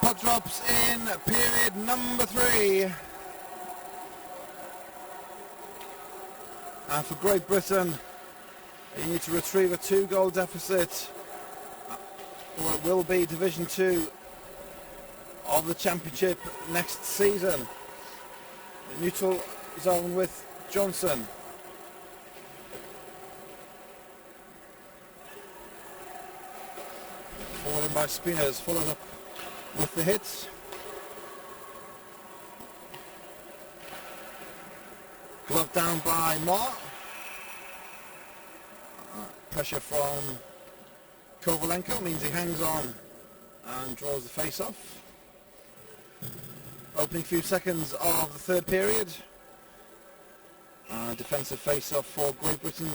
Puck drops in period number 3. And for Great Britain, you need to retrieve a 2-goal deficit, or it will be Division 2 of the Championship next season. The neutral zone with Johnson. Forward in by Spinners, followed up with the hits. Glove down by Moore. Pressure from Kovalenko means he hangs on and draws the face off. Opening few seconds of the third period. Defensive face off for Great Britain.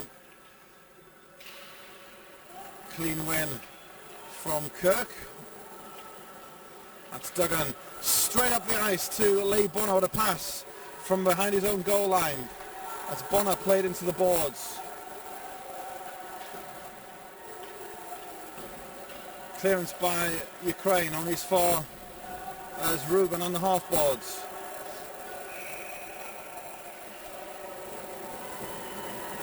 Clean win from Kirk. That's Duggan straight up the ice to Lee Bonner with a pass from behind his own goal line. That's Bonner played into the boards. Clearance by Ukraine on his far as Ruben on the half boards.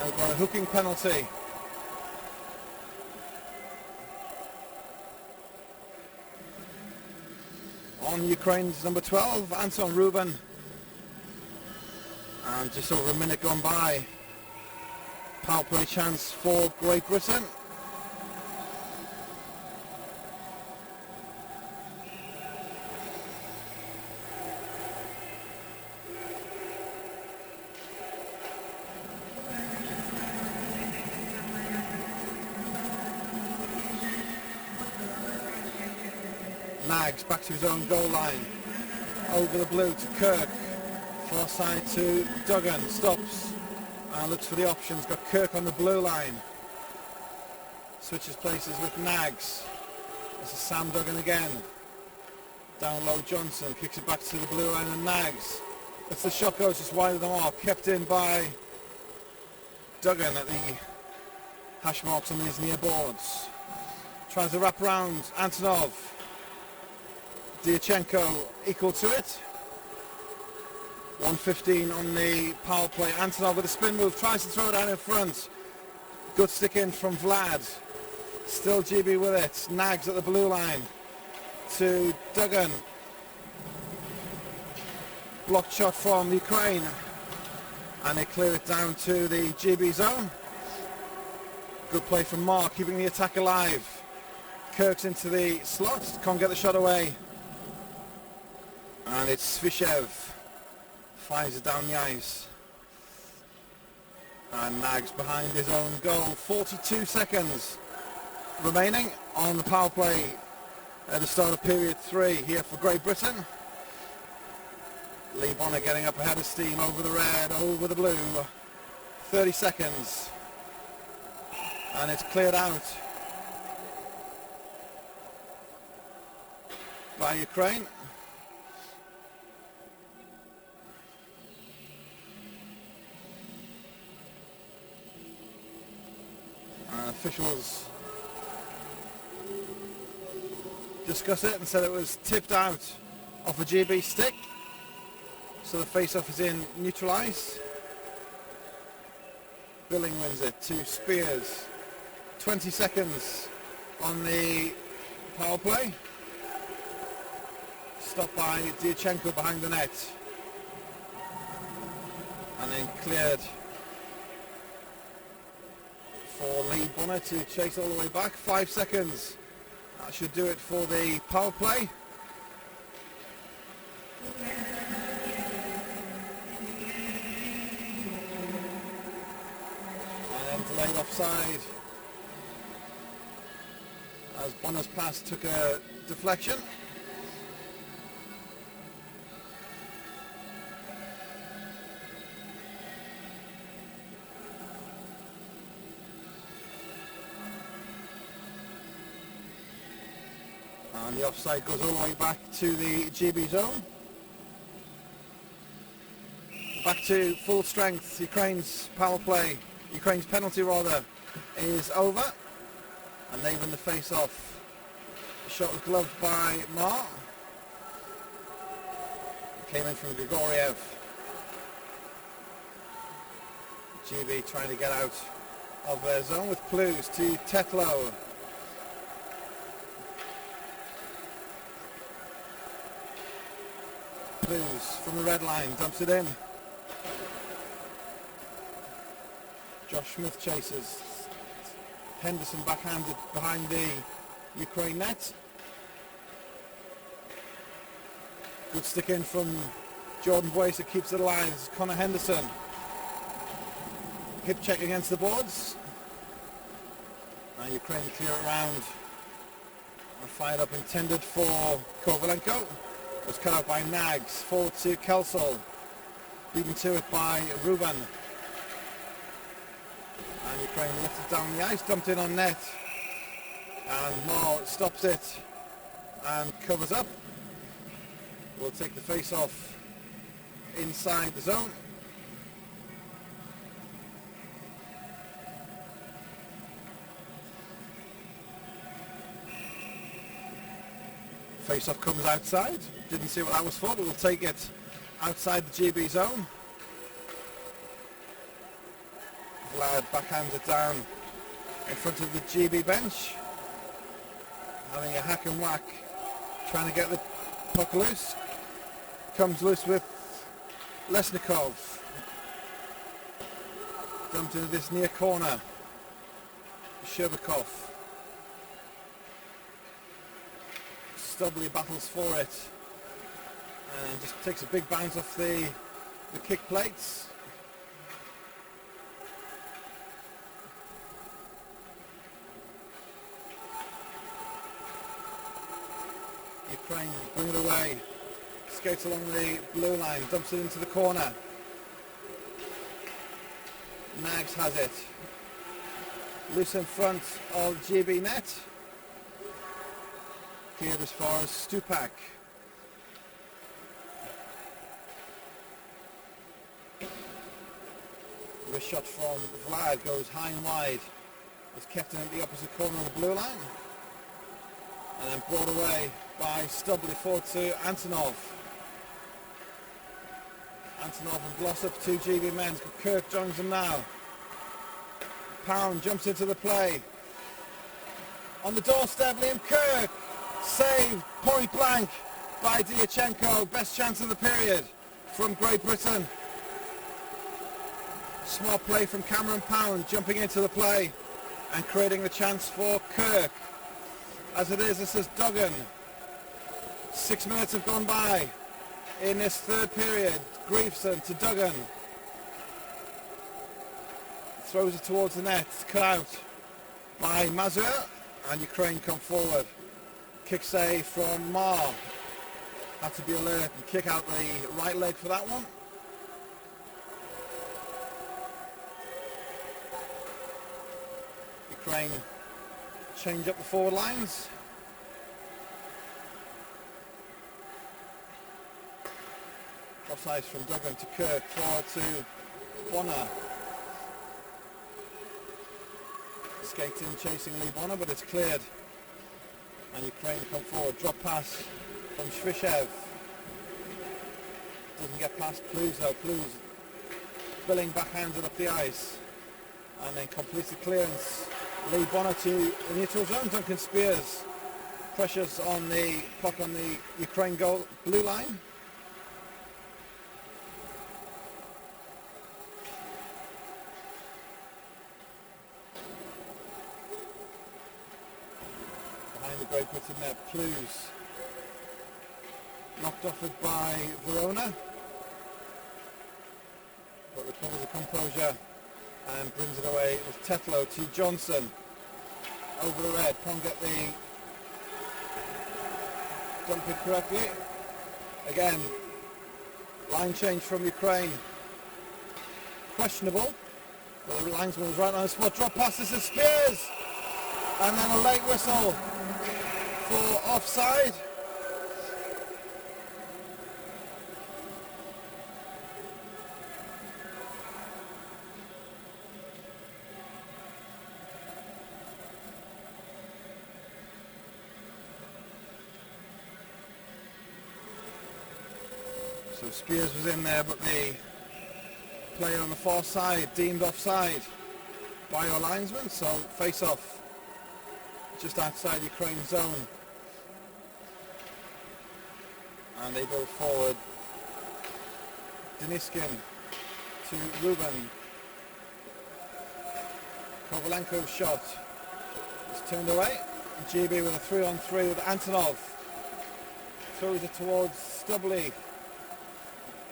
They've got a hooking penalty. On Ukraine's number 12, Anton Ruben. And just over a minute gone by. Power play chance for Great Britain. Nags back to his own goal line. Over the blue to Kirk. Far side to Duggan. Stops and looks for the options. Got Kirk on the blue line. Switches places with Nags. This is Sam Duggan again. Down low Johnson. Kicks it back to the blue line and Nags. That's the shot goes just wide of the mark. Kept in by Duggan at the hash marks on these near boards. Tries to wrap around Antonov. Diachenko equal to it. 1:15 on the power play. Antonov with a spin move, tries to throw it out in front. Good stick in from Vlad. Still GB with it. Nags at the blue line to Duggan. Blocked shot from Ukraine. And they clear it down to the GB zone. Good play from Mark, keeping the attack alive. Kirk's into the slot, can't get the shot away. And it's Svishev. Fires it down the ice. And Nags behind his own goal. 42 seconds remaining on the power play at the start of period 3 here for Great Britain. Lee Bonner getting up ahead of steam over the red, over the blue. 30 seconds. And it's cleared out by Ukraine. Officials discuss it and said it was tipped out off a GB stick. So the face-off is in neutral ice. Billing wins it to Spears. 20 seconds on the power play. Stopped by Diachenko behind the net. And then cleared for Lee Bonner to chase all the way back. 5 seconds. That should do it for the power play. And then delayed offside as Bonner's pass took a deflection. And the offside goes all the way back to the GB zone. Back to full strength. Ukraine's power play, Ukraine's penalty rather, is over. And they win the face-off. The shot was gloved by Mar. It came in from Grigoriev. GB trying to get out of their zone with Clues to Tetlow. Clues from the red line, dumps it in. Josh Smith chases. Henderson backhanded behind the Ukraine net. Good stick in from Jordan Boyce that keeps it alive. It's Connor Henderson. Hip check against the boards. And Ukraine clear it around. And fired up intended for Kovalenko. Was cut out by Nags. Forward to Kelsall. Beaten to it by Ruben. And Ukraine lifted down the ice, dumped in on net. And Moore stops it and covers up. We'll take the face off inside the zone. Face off comes outside. Didn't see what that was for, but we'll take it outside the GB zone. Vlad backhands it down in front of the GB bench. Having a hack and whack, trying to get the puck loose. Comes loose with Lesnikov. Dumped into this near corner. Sherbakov. Stubbly battles for it. And just takes a big bounce off the kick plates. Ukraine bring it away. Skates along the blue line, dumps it into the corner. Nags has it. Loose in front of GB net. Cleared as far as Stupak. The shot from Vlad goes high and wide. It's kept in at the opposite corner of the blue line. And then brought away by Stubbly forward to Antonov. Antonov and Glossop, 2 GB men. Kirk joins them now. Pound jumps into the play. On the doorstep, Liam Kirk. Saved point blank by Diachenko. Best chance of the period from Great Britain. Smart play from Cameron Pound, jumping into the play and creating the chance for Kirk. As it is, this is Duggan. 6 minutes have gone by in this third period. Griefson to Duggan. Throws it towards the net. It's cut out by Mazur, and Ukraine come forward. Kick save from Mar. Had to be alert and kick out the right leg for that one. Ukraine change up the forward lines. Offside from Duggan to Kirk, forward to Bonner. Skating, chasing Lee Bonner, but it's cleared. And Ukraine come forward. Drop pass from Shvishev. Doesn't get past Clues though. Clues spilling backhanded up the ice. And then completes the clearance. Lee Bonner to the neutral zone. Duncan Spears pressures on the puck on the Ukraine goal blue line. Behind the Great Britain net, Clues knocked off it by Verona, but recovers the composure and brings it away with Tetlow to Johnson. Over the red, can't get the dump it correctly. Again, line change from Ukraine. Questionable, but the linesman was right on the spot. Drop pass, this is Spears! And then a late whistle for offside. So Spears was in there, but the player on the far side deemed offside by our linesman, so face off just outside Ukraine zone. And they go forward. Deniskin to Ruben. Kovalenko's shot is turned away. And GB with a 3-on-3 with Antonov. Throws it towards Stubley.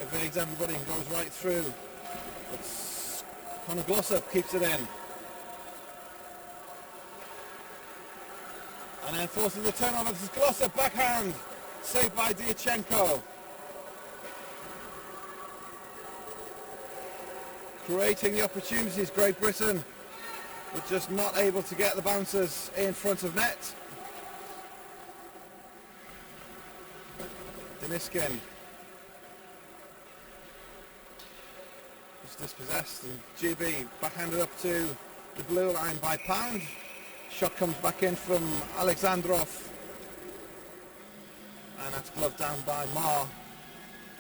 Evades everybody and goes right through. But Conor Glossop keeps it in. And then forces the turnover. This is Glossop, backhand. Saved by Diachenko. Creating the opportunities, Great Britain, but just not able to get the bouncers in front of net. Deniskin is dispossessed, and GB backhanded up to the blue line by Pound. Shot comes back in from Alexandrov, and that's gloved down by Mar,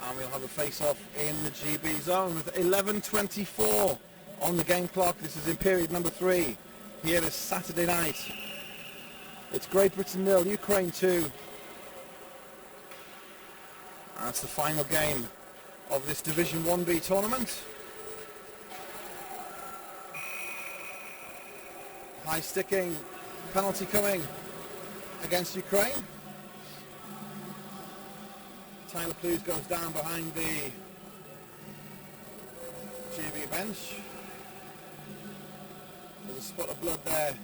and we'll have a face-off in the GB zone with 11:24 on the game clock. This is in period number 3 here this Saturday night. It's Great Britain 0, Ukraine 2. That's the final game of this Division 1B tournament. High sticking penalty coming against Ukraine. Tyler Plews goes down behind the GB bench. There's a spot of blood there.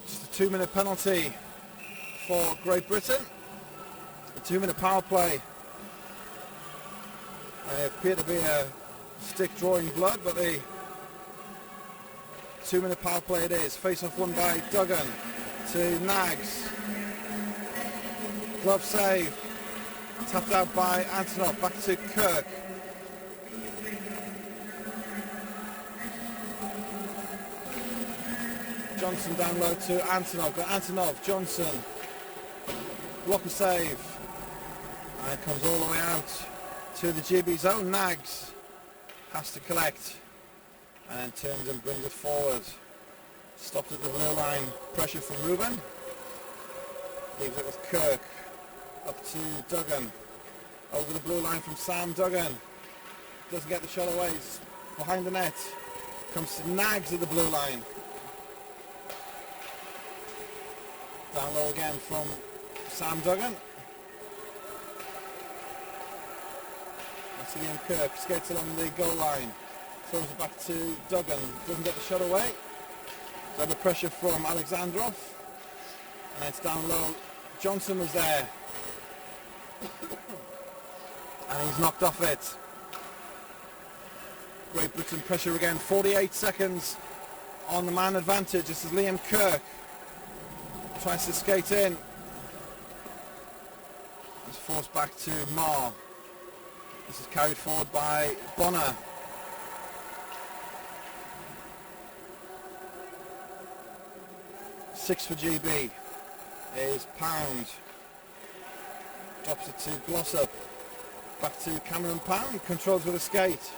Just a 2-minute penalty for Great Britain. A 2-minute power play. They appear to be a stick drawing blood, but the 2-minute power play it is. Face-off won by Duggan to Nags. Glove save. Tapped out by Antonov. Back to Kirk. Johnson down low to Antonov. Got Antonov, Johnson. Blocker save. And it comes all the way out to the GB zone. Nags has to collect. And then turns and brings it forward. Stopped at the blue line. Pressure from Ruben. Leaves it with Kirk. Up to Duggan. Over the blue line from Sam Duggan. Doesn't get the shot away. He's behind the net. Comes to Nags at the blue line. Down low again from Sam Duggan. That's Liam Kirk. Skates along the goal line. Throws it back to Duggan. Doesn't get the shot away. Under pressure from Alexandrov. And it's down low. Johnson was there. And he's knocked off it. Great Britain pressure again. 48 seconds on the man advantage. This is Liam Kirk. Tries to skate in. It's forced back to Marr. This is carried forward by Bonner. Six for GB is Pound. Drops it to Glossop. Back to Cameron Pound. Controls with a skate.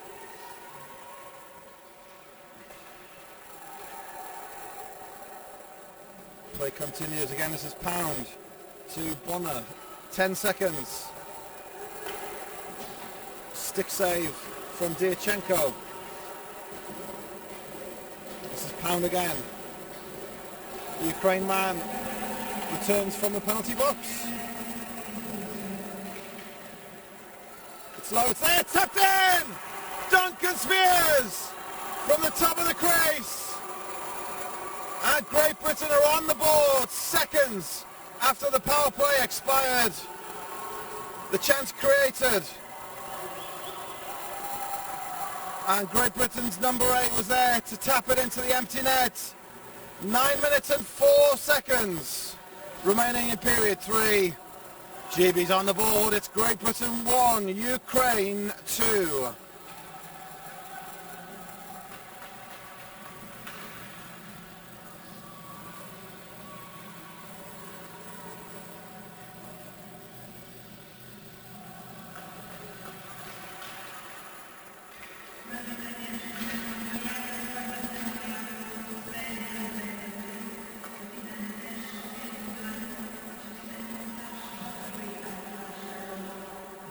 Play continues again. This is Pound to Bonner. 10 seconds. Stick save from Diachenko. This is Pound again. The Ukraine man returns from the penalty box. It's low, it's there, tapped in! Duncan Spears from the top of the crease. And Great Britain are on the board, seconds after the power play expired. The chance created. And Great Britain's number 8 was there to tap it into the empty net. 9 minutes and 4 seconds remaining in period 3. GB's on the board. It's Great Britain 1, Ukraine 2.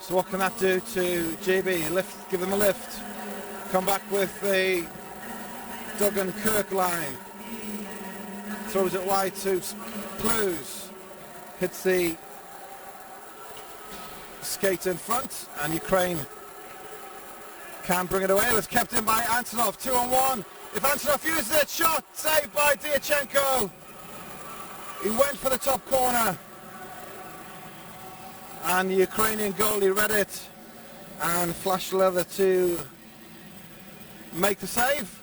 So what can that do to GB? Lift, give them a lift. Come back with the Duggan Kirk line. Throws it wide to Blues. Hits the skate in front, and Ukraine can't bring it away. It was kept in by Antonov. 2-on-1. If Antonov uses it, shot saved by Diachenko. He went for the top corner. And the Ukrainian goalie read it and flashed leather to make the save.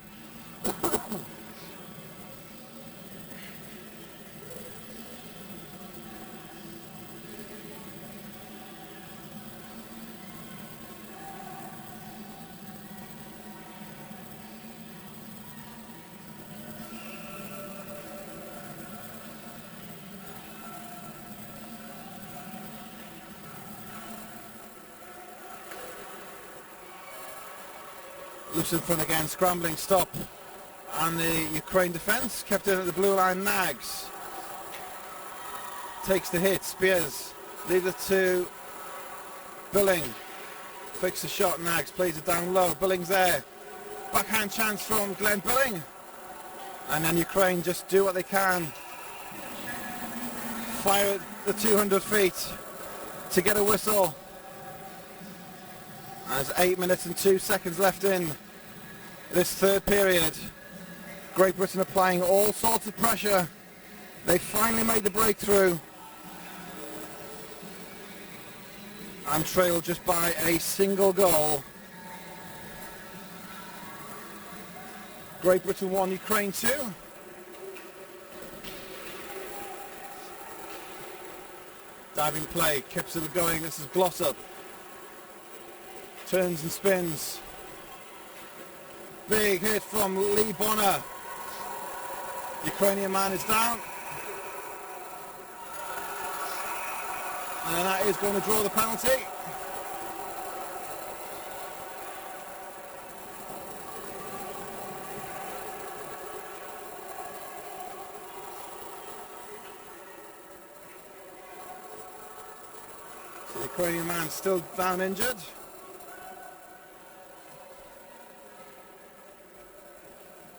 Loose in front again, scrambling stop, and the Ukraine defence kept in at the blue line. Nags takes the hit. Spears leaves it to Billing. Fakes the shot. Nags plays it down low. Billing's there. Backhand chance from Glenn Billing, and then Ukraine just do what they can. Fire at the 200 feet to get a whistle. There's 8 minutes and 2 seconds left in this third period. Great Britain applying all sorts of pressure. They finally made the breakthrough. and trail just by a single goal. Great Britain 1, Ukraine 2. Diving play, keeps it going. This is Glossop. Turns and spins. Big hit from Lee Bonner. Ukrainian man is down. And that is going to draw the penalty. So the Ukrainian man still down injured.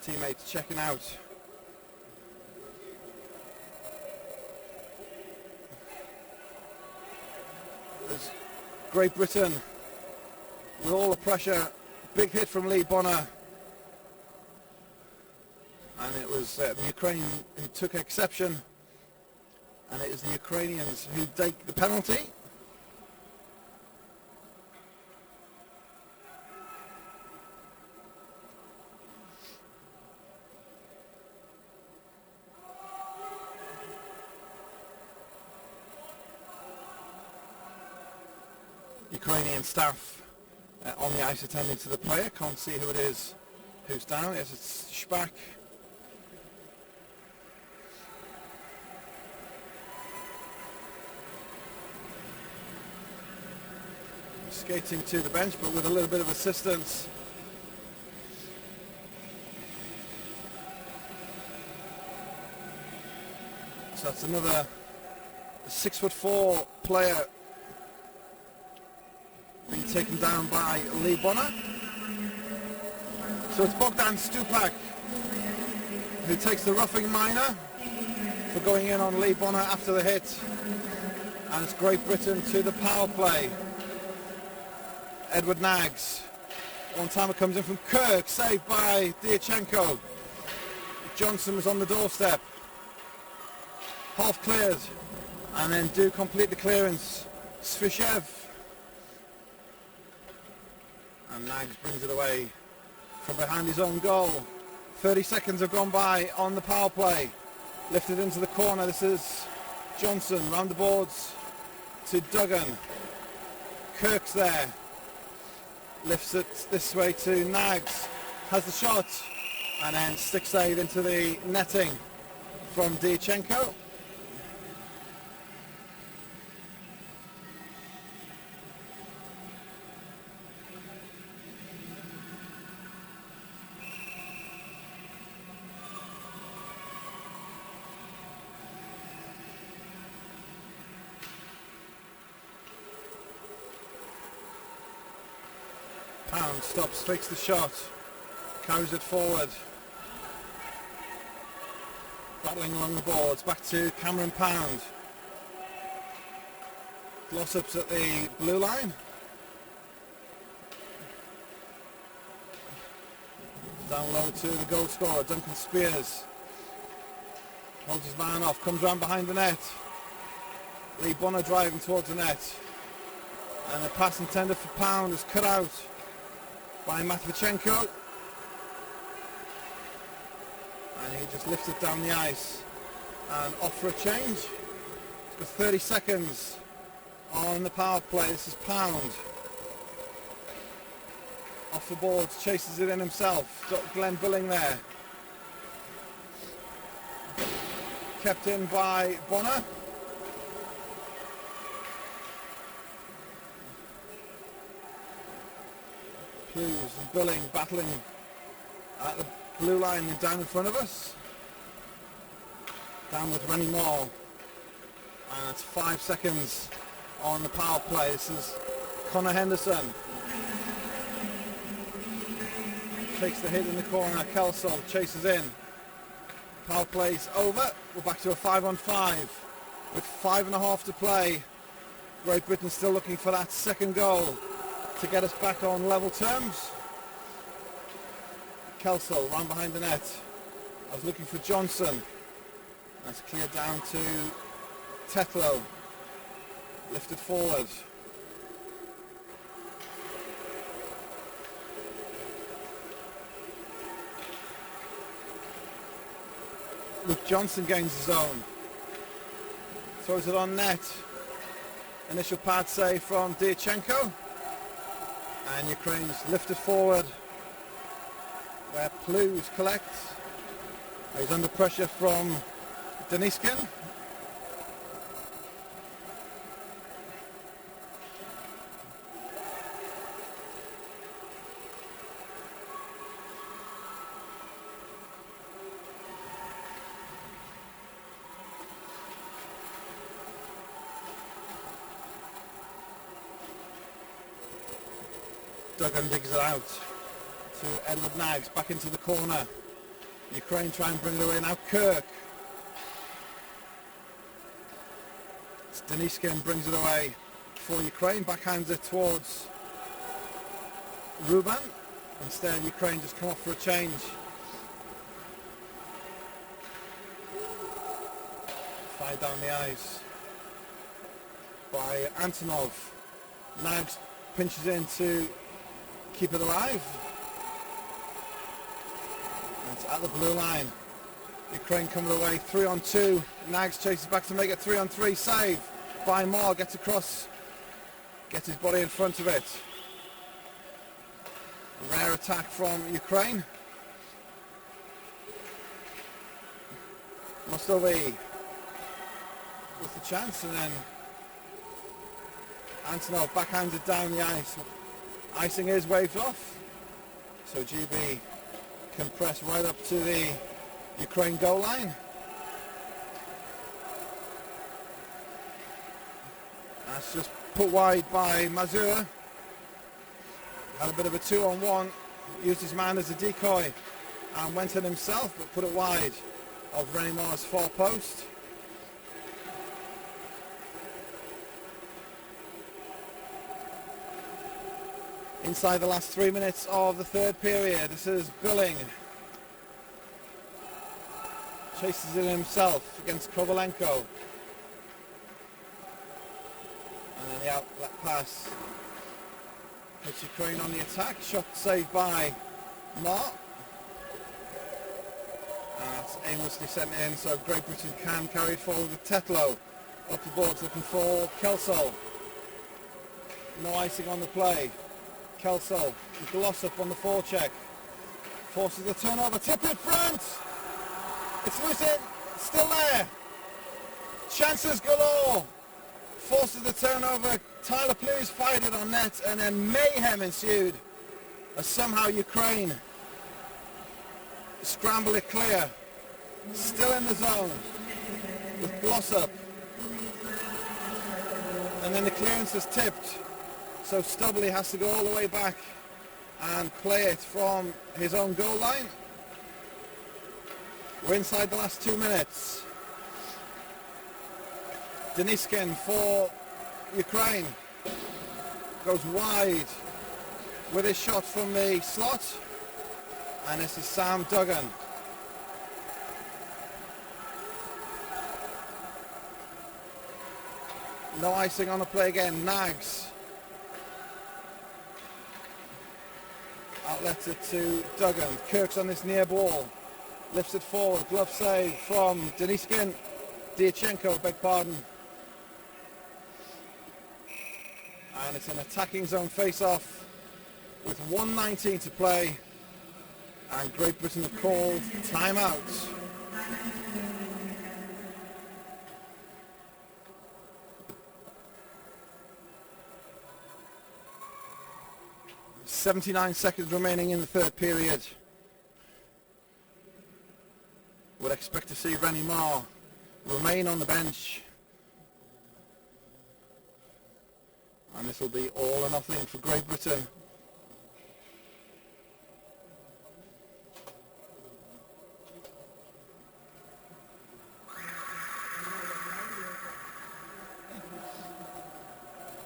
Teammates checking out. There's Great Britain with all the pressure. Big hit from Lee Bonner. And it was the Ukraine who took exception. And it is the Ukrainians who take the penalty. Ukrainian staff on the ice attending to the player. Can't see who it is who's down. Yes, it's Schbach. Skating to the bench, but with a little bit of assistance. So that's another 6'4" player being taken down by Lee Bonner. So it's Bogdan Stupak who takes the roughing minor for going in on Lee Bonner after the hit. And it's Great Britain to the power play. Edward Nags. One timer comes in from Kirk, saved by Diachenko. Johnson was on the doorstep. Half cleared. And then do complete the clearance. Svishev. And Nags brings it away from behind his own goal. 30 seconds have gone by on the power play. Lifted into the corner. This is Johnson round the boards to Duggan. Kirk's there. Lifts it this way to Nags. Has the shot. And then stick save into the netting from Diachenko. Pound stops, takes the shot, carries it forward. Battling along the boards, back to Cameron Pound. Glossop's at the blue line. Down low to the goal scorer, Duncan Spears. Holds his man off, comes round behind the net. Lee Bonner driving towards the net. And the pass intended for Pound is cut out by Matvichenko, and he just lifts it down the ice and off for a change. He's got 30 seconds on the power play. This is Pound off the boards, chases it in himself. Got Glenn Billing there, kept in by Bonner. Hughes and Billing battling at the blue line down in front of us. Down with Rennie Moore. And it's 5 seconds on the power play. This is Connor Henderson. Takes the hit in the corner. Kelsall chases in. Power play's over. We're back to a 5-on-5 with 5.5 to play. Great Britain still looking for that second goal to get us back on level terms. Kelsall round behind the net. I was looking for Johnson. That's cleared down to Tetlow. Lifted forward. Luke Johnson gains his own. Throws it on net. Initial pad save from Diachenko. And Ukraine's lifted forward where Plus collects. He's under pressure from Deniskin. Duggan digs it out to Edward Nags, back into the corner. Ukraine try and bring it away. Now Kirk. Deniskin brings it away for Ukraine. Backhands it towards Ruban. Instead, Ukraine just come off for a change. Fired down the ice by Antonov. Nags pinches in to keep it alive. And it's at the blue line. Ukraine coming away 3-on-2. Nags chases back to make it 3-on-3. Save by Moore. Gets across. Gets his body in front of it. Rare attack from Ukraine. Mostovi with the chance, and then Antonov backhands it down the ice. Icing is waved off, so GB can press right up to the Ukraine goal line. That's just put wide by Mazur. Had a bit of a 2-on-1, used his man as a decoy and went in himself, but put it wide of Renimar's far post. Inside the last 3 minutes of the third period, this is Billing. Chases it himself against Kovalenko. And then the outlet pass hits Ukraine on the attack. Shot saved by Mark. And that's aimlessly sent in, so Great Britain can carry it forward with Tetlow. Up the boards looking for Kelso. No icing on the play. Kelso, gloss up on the forecheck. Forces the turnover. Tip in front! It's loose in. Still there. Chances galore. Forces the turnover. Tyler Plus fired it on net, and then mayhem ensued as somehow Ukraine scramble it clear. Still in the zone with Glossop. And then the clearance is tipped. So Stubley has to go all the way back and play it from his own goal line. We're inside the last 2 minutes. Deniskin for Ukraine goes wide with his shot from the slot, and this is Sam Duggan. No icing on the play again. Nags outlets it to Duggan. Kirk's on this near ball. Lifts it forward. Glove save from Deniskin. Diachenko, beg pardon. And it's an attacking zone face-off with 1:19 to play. And Great Britain have called timeout. .79 seconds remaining in the third period. Would expect to see Rennie Marr remain on the bench. And this will be all or nothing for Great Britain.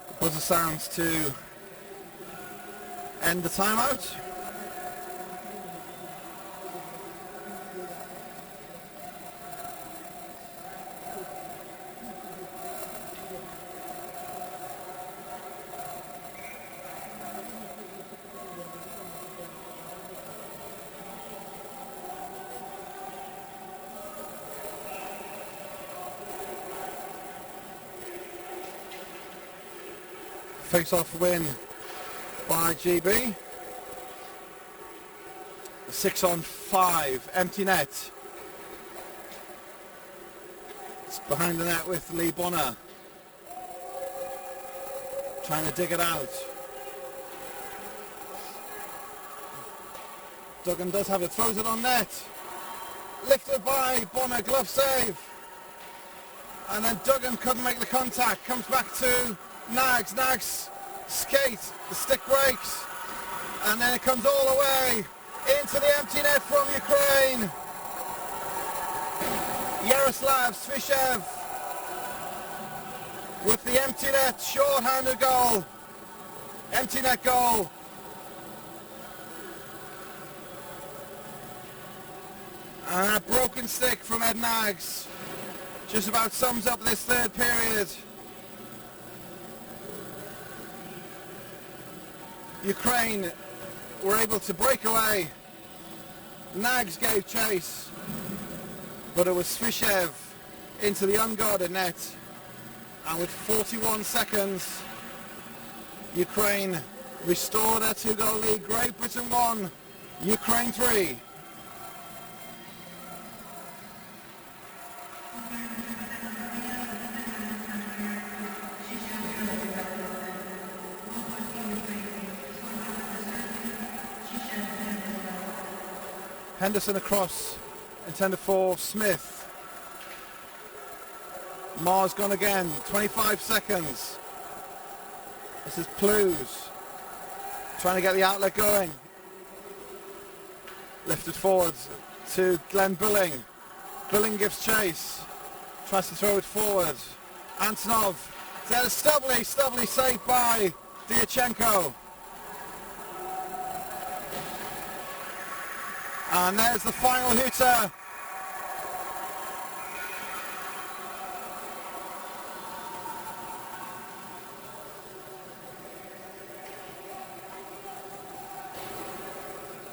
The buzzer sounds to end the timeout. Face-off win by GB. 6-on-5, empty net. It's behind the net with Lee Bonner. Trying to dig it out. Duggan does have it, throws it on net. Lifted by Bonner, glove save. And then Duggan couldn't make the contact. Comes back to Nags. Nags skate, the stick breaks. And then it comes all the way into the empty net from Ukraine. Yaroslav Svishev with the empty net, short-handed goal. Empty net goal. And a broken stick from Ed Nags just about sums up this third period. Ukraine were able to break away. Nags gave chase, but it was Svishev into the unguarded net. And with 41 seconds, Ukraine restored their 2-goal lead. Great Britain 1, Ukraine 3. Henderson across, intended for Smith. Mars gone again, 25 seconds. This is Plews, trying to get the outlet going. Lifted forwards to Glenn Billing. Billing gives chase, tries to throw it forward. Antonov, there's a stubbly save by Diachenko. And there's the final hooter.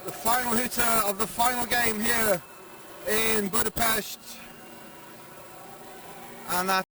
The final hooter of the final game here in Budapest. And that